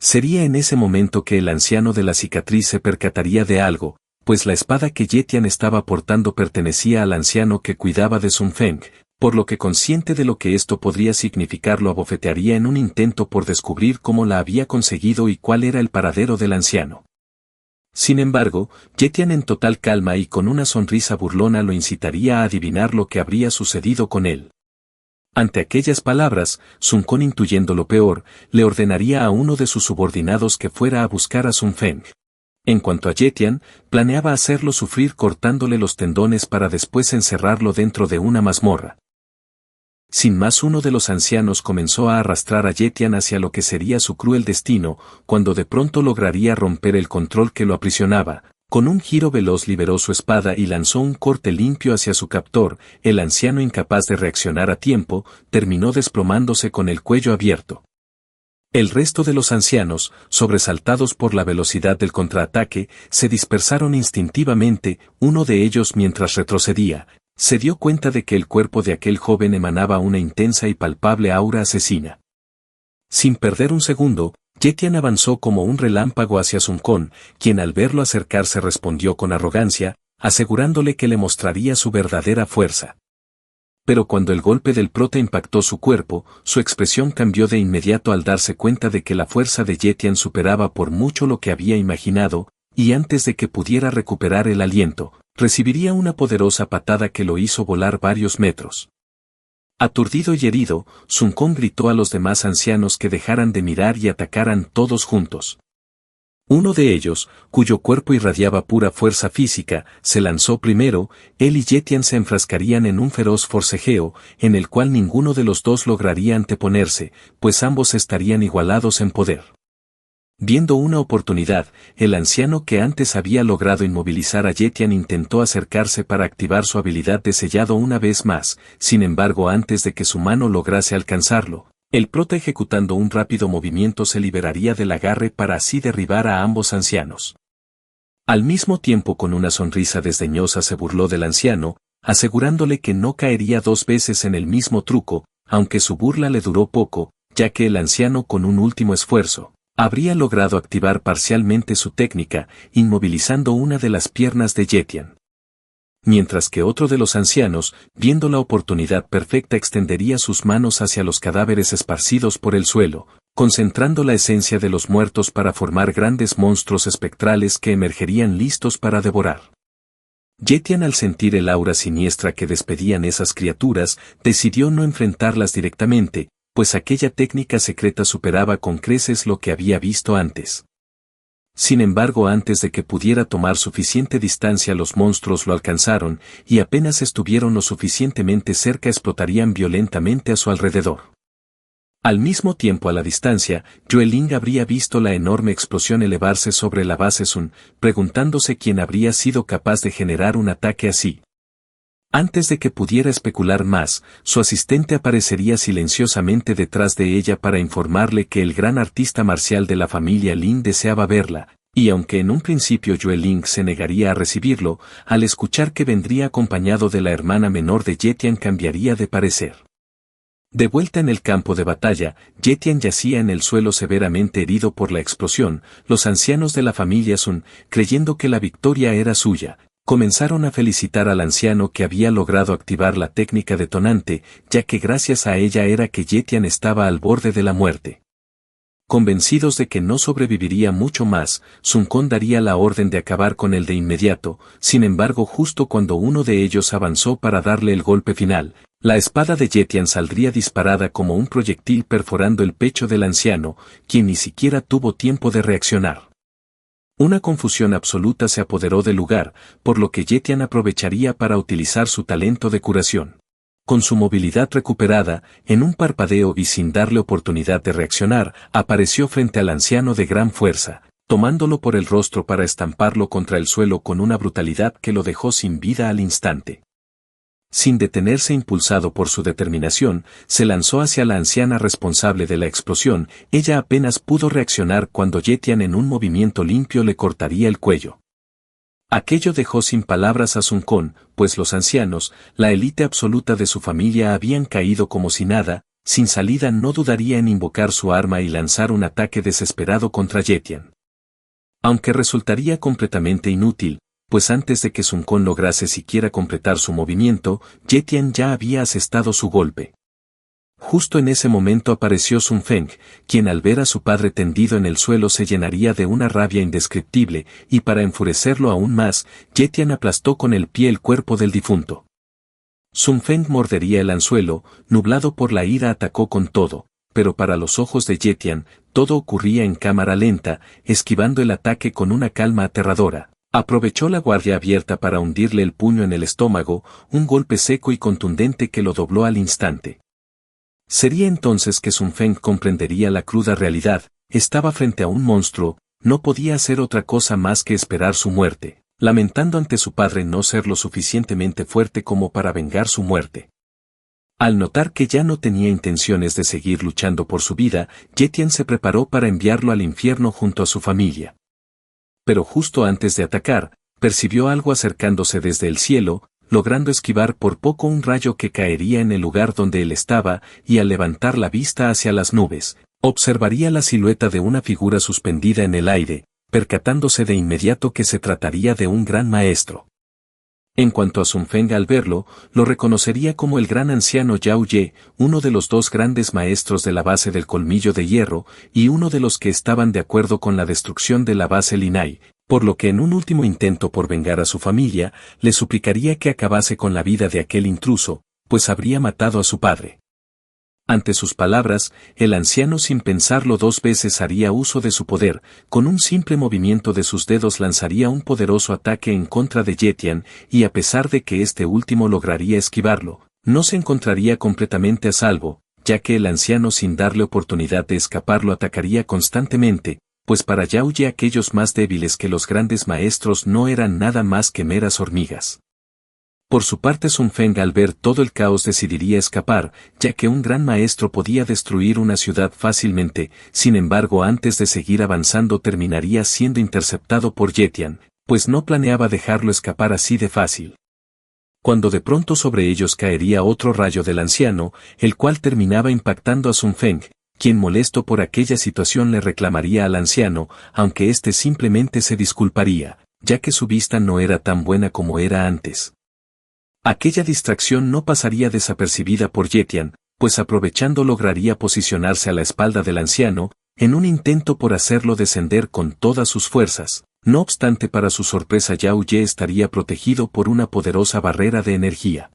Speaker 1: Sería en ese momento que el anciano de la cicatriz se percataría de algo, pues la espada que Yetian estaba portando pertenecía al anciano que cuidaba de Sun Feng, por lo que consciente de lo que esto podría significar lo abofetearía en un intento por descubrir cómo la había conseguido y cuál era el paradero del anciano. Sin embargo, Yetian en total calma y con una sonrisa burlona lo incitaría a adivinar lo que habría sucedido con él. Ante aquellas palabras, Sun Quan, intuyendo lo peor, le ordenaría a uno de sus subordinados que fuera a buscar a Sun Feng. En cuanto a Yetian, planeaba hacerlo sufrir cortándole los tendones para después encerrarlo dentro de una mazmorra. Sin más, uno de los ancianos comenzó a arrastrar a Yetian hacia lo que sería su cruel destino, cuando de pronto lograría romper el control que lo aprisionaba. Con un giro veloz liberó su espada y lanzó un corte limpio hacia su captor. El anciano, incapaz de reaccionar a tiempo, terminó desplomándose con el cuello abierto. El resto de los ancianos, sobresaltados por la velocidad del contraataque, se dispersaron instintivamente. Uno de ellos, mientras retrocedía, se dio cuenta de que el cuerpo de aquel joven emanaba una intensa y palpable aura asesina. Sin perder un segundo, Yetian avanzó como un relámpago hacia Sun Quan, quien al verlo acercarse respondió con arrogancia, asegurándole que le mostraría su verdadera fuerza. Pero cuando el golpe del prota impactó su cuerpo, su expresión cambió de inmediato al darse cuenta de que la fuerza de Yetian superaba por mucho lo que había imaginado, y antes de que pudiera recuperar el aliento, recibiría una poderosa patada que lo hizo volar varios metros. Aturdido y herido, Sun Quan gritó a los demás ancianos que dejaran de mirar y atacaran todos juntos. Uno de ellos, cuyo cuerpo irradiaba pura fuerza física, se lanzó primero. Él y Yetian se enfrascarían en un feroz forcejeo, en el cual ninguno de los dos lograría anteponerse, pues ambos estarían igualados en poder. Viendo una oportunidad, el anciano que antes había logrado inmovilizar a Yetian intentó acercarse para activar su habilidad de sellado una vez más. Sin embargo, antes de que su mano lograse alcanzarlo, el prota, ejecutando un rápido movimiento, se liberaría del agarre para así derribar a ambos ancianos. Al mismo tiempo, con una sonrisa desdeñosa, se burló del anciano, asegurándole que no caería dos veces en el mismo truco, aunque su burla le duró poco, ya que el anciano, con un último esfuerzo, habría logrado activar parcialmente su técnica, inmovilizando una de las piernas de Yetian. Mientras que otro de los ancianos, viendo la oportunidad perfecta, extendería sus manos hacia los cadáveres esparcidos por el suelo, concentrando la esencia de los muertos para formar grandes monstruos espectrales que emergerían listos para devorar. Yetian, al sentir el aura siniestra que despedían esas criaturas, decidió no enfrentarlas directamente, pues aquella técnica secreta superaba con creces lo que había visto antes. Sin embargo, antes de que pudiera tomar suficiente distancia, los monstruos lo alcanzaron, y apenas estuvieron lo suficientemente cerca explotarían violentamente a su alrededor. Al mismo tiempo, a la distancia, Yue Ling habría visto la enorme explosión elevarse sobre la base Sun, preguntándose quién habría sido capaz de generar un ataque así. Antes de que pudiera especular más, su asistente aparecería silenciosamente detrás de ella para informarle que el gran artista marcial de la familia Lin deseaba verla, y aunque en un principio Yue Ling se negaría a recibirlo, al escuchar que vendría acompañado de la hermana menor de Yetian cambiaría de parecer. De vuelta en el campo de batalla, Yetian yacía en el suelo severamente herido por la explosión. Los ancianos de la familia Sun, creyendo que la victoria era suya, Comenzaron a felicitar al anciano que había logrado activar la técnica detonante, ya que gracias a ella era que Yetian estaba al borde de la muerte. Convencidos de que no sobreviviría mucho más, Sun Quan daría la orden de acabar con él de inmediato. Sin embargo, justo cuando uno de ellos avanzó para darle el golpe final, la espada de Yetian saldría disparada como un proyectil perforando el pecho del anciano, quien ni siquiera tuvo tiempo de reaccionar. Una confusión absoluta se apoderó del lugar, por lo que Yetian aprovecharía para utilizar su talento de curación. Con su movilidad recuperada, en un parpadeo y sin darle oportunidad de reaccionar, apareció frente al anciano de gran fuerza, tomándolo por el rostro para estamparlo contra el suelo con una brutalidad que lo dejó sin vida al instante. Sin detenerse, impulsado por su determinación, se lanzó hacia la anciana responsable de la explosión. Ella apenas pudo reaccionar cuando Yetian en un movimiento limpio le cortaría el cuello. Aquello dejó sin palabras a Sun Quan, pues los ancianos, la élite absoluta de su familia, habían caído como si nada. Sin salida no dudaría en invocar su arma y lanzar un ataque desesperado contra Yetian. Aunque resultaría completamente inútil, pues antes de que Sun Quan lograse siquiera completar su movimiento, Yetian ya había asestado su golpe. Justo en ese momento apareció Sun Feng, quien al ver a su padre tendido en el suelo se llenaría de una rabia indescriptible, y para enfurecerlo aún más, Yetian aplastó con el pie el cuerpo del difunto. Sun Feng mordería el anzuelo, nublado por la ira atacó con todo, pero para los ojos de Yetian, todo ocurría en cámara lenta, esquivando el ataque con una calma aterradora. Aprovechó la guardia abierta para hundirle el puño en el estómago, un golpe seco y contundente que lo dobló al instante. Sería entonces que Sun Feng comprendería la cruda realidad. Estaba frente a un monstruo, no podía hacer otra cosa más que esperar su muerte, lamentando ante su padre no ser lo suficientemente fuerte como para vengar su muerte. Al notar que ya no tenía intenciones de seguir luchando por su vida, Yetian se preparó para enviarlo al infierno junto a su familia. Pero justo antes de atacar, percibió algo acercándose desde el cielo, logrando esquivar por poco un rayo que caería en el lugar donde él estaba, y al levantar la vista hacia las nubes, observaría la silueta de una figura suspendida en el aire, percatándose de inmediato que se trataría de un gran maestro. En cuanto a Sun Feng, al verlo, lo reconocería como el gran anciano Yao Ye, uno de los dos grandes maestros de la base del Colmillo de Hierro, y uno de los que estaban de acuerdo con la destrucción de la base Linai, por lo que en un último intento por vengar a su familia, le suplicaría que acabase con la vida de aquel intruso, pues habría matado a su padre. Ante sus palabras, el anciano sin pensarlo dos veces haría uso de su poder. Con un simple movimiento de sus dedos lanzaría un poderoso ataque en contra de Yetian, y a pesar de que este último lograría esquivarlo, no se encontraría completamente a salvo, ya que el anciano, sin darle oportunidad de escapar, lo atacaría constantemente, pues para Yao Ye aquellos más débiles que los grandes maestros no eran nada más que meras hormigas. Por su parte, Sun Feng, al ver todo el caos, decidiría escapar, ya que un gran maestro podía destruir una ciudad fácilmente. Sin embargo, antes de seguir avanzando terminaría siendo interceptado por Yetian, pues no planeaba dejarlo escapar así de fácil. Cuando de pronto sobre ellos caería otro rayo del anciano, el cual terminaba impactando a Sun Feng, quien, molesto por aquella situación, le reclamaría al anciano, aunque éste simplemente se disculparía, ya que su vista no era tan buena como era antes. Aquella distracción no pasaría desapercibida por Yetian, pues aprovechando lograría posicionarse a la espalda del anciano, en un intento por hacerlo descender con todas sus fuerzas. No obstante, para su sorpresa, Yao Ye estaría protegido por una poderosa barrera de energía.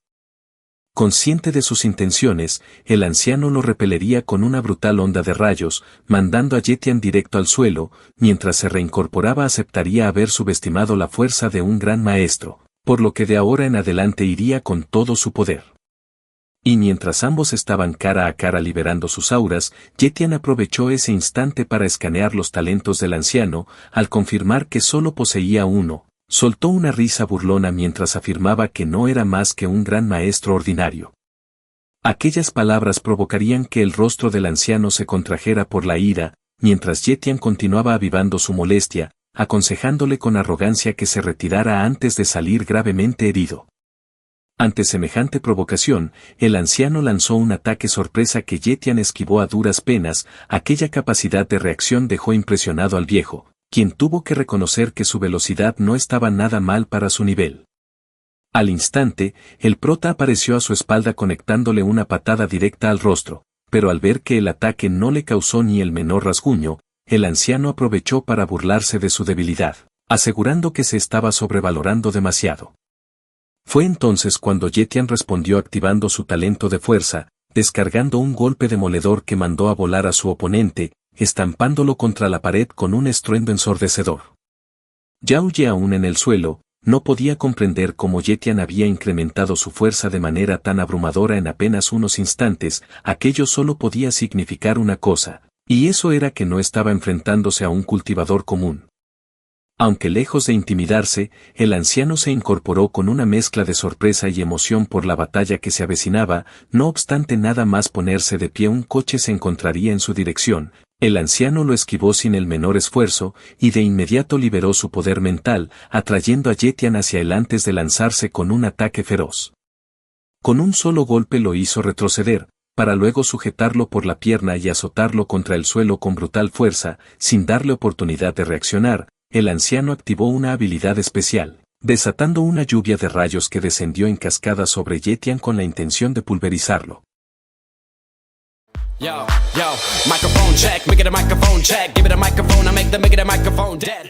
Speaker 1: Consciente de sus intenciones, el anciano lo repelería con una brutal onda de rayos, mandando a Yetian directo al suelo. Mientras se reincorporaba, aceptaría haber subestimado la fuerza de un gran maestro, por lo que de ahora en adelante iría con todo su poder. Y mientras ambos estaban cara a cara liberando sus auras, Yetian aprovechó ese instante para escanear los talentos del anciano. Al confirmar que solo poseía uno, soltó una risa burlona mientras afirmaba que no era más que un gran maestro ordinario. Aquellas palabras provocarían que el rostro del anciano se contrajera por la ira, mientras Yetian continuaba avivando su molestia, aconsejándole con arrogancia que se retirara antes de salir gravemente herido. Ante semejante provocación, el anciano lanzó un ataque sorpresa que Yetian esquivó a duras penas. Aquella capacidad de reacción dejó impresionado al viejo, quien tuvo que reconocer que su velocidad no estaba nada mal para su nivel. Al instante, el prota apareció a su espalda conectándole una patada directa al rostro, pero al ver que el ataque no le causó ni el menor rasguño, el anciano aprovechó para burlarse de su debilidad, asegurando que se estaba sobrevalorando demasiado. Fue entonces cuando Yetian respondió activando su talento de fuerza, descargando un golpe demoledor que mandó a volar a su oponente, estampándolo contra la pared con un estruendo ensordecedor. Yao Ye aún en el suelo, no podía comprender cómo Yetian había incrementado su fuerza de manera tan abrumadora en apenas unos instantes. Aquello solo podía significar una cosa, y eso era que no estaba enfrentándose a un cultivador común. Aunque lejos de intimidarse, el anciano se incorporó con una mezcla de sorpresa y emoción por la batalla que se avecinaba. No obstante nada más ponerse de pie un coche se encontraría en su dirección. El anciano lo esquivó sin el menor esfuerzo, y de inmediato liberó su poder mental, atrayendo a Yetian hacia él antes de lanzarse con un ataque feroz. Con un solo golpe lo hizo retroceder, para luego sujetarlo por la pierna y azotarlo contra el suelo con brutal fuerza. Sin darle oportunidad de reaccionar, el anciano activó una habilidad especial, desatando una lluvia de rayos que descendió en cascada sobre Yetian con la intención de pulverizarlo.
Speaker 2: Yo, microphone check, make it a microphone check, give it a microphone, I make the microphone dead.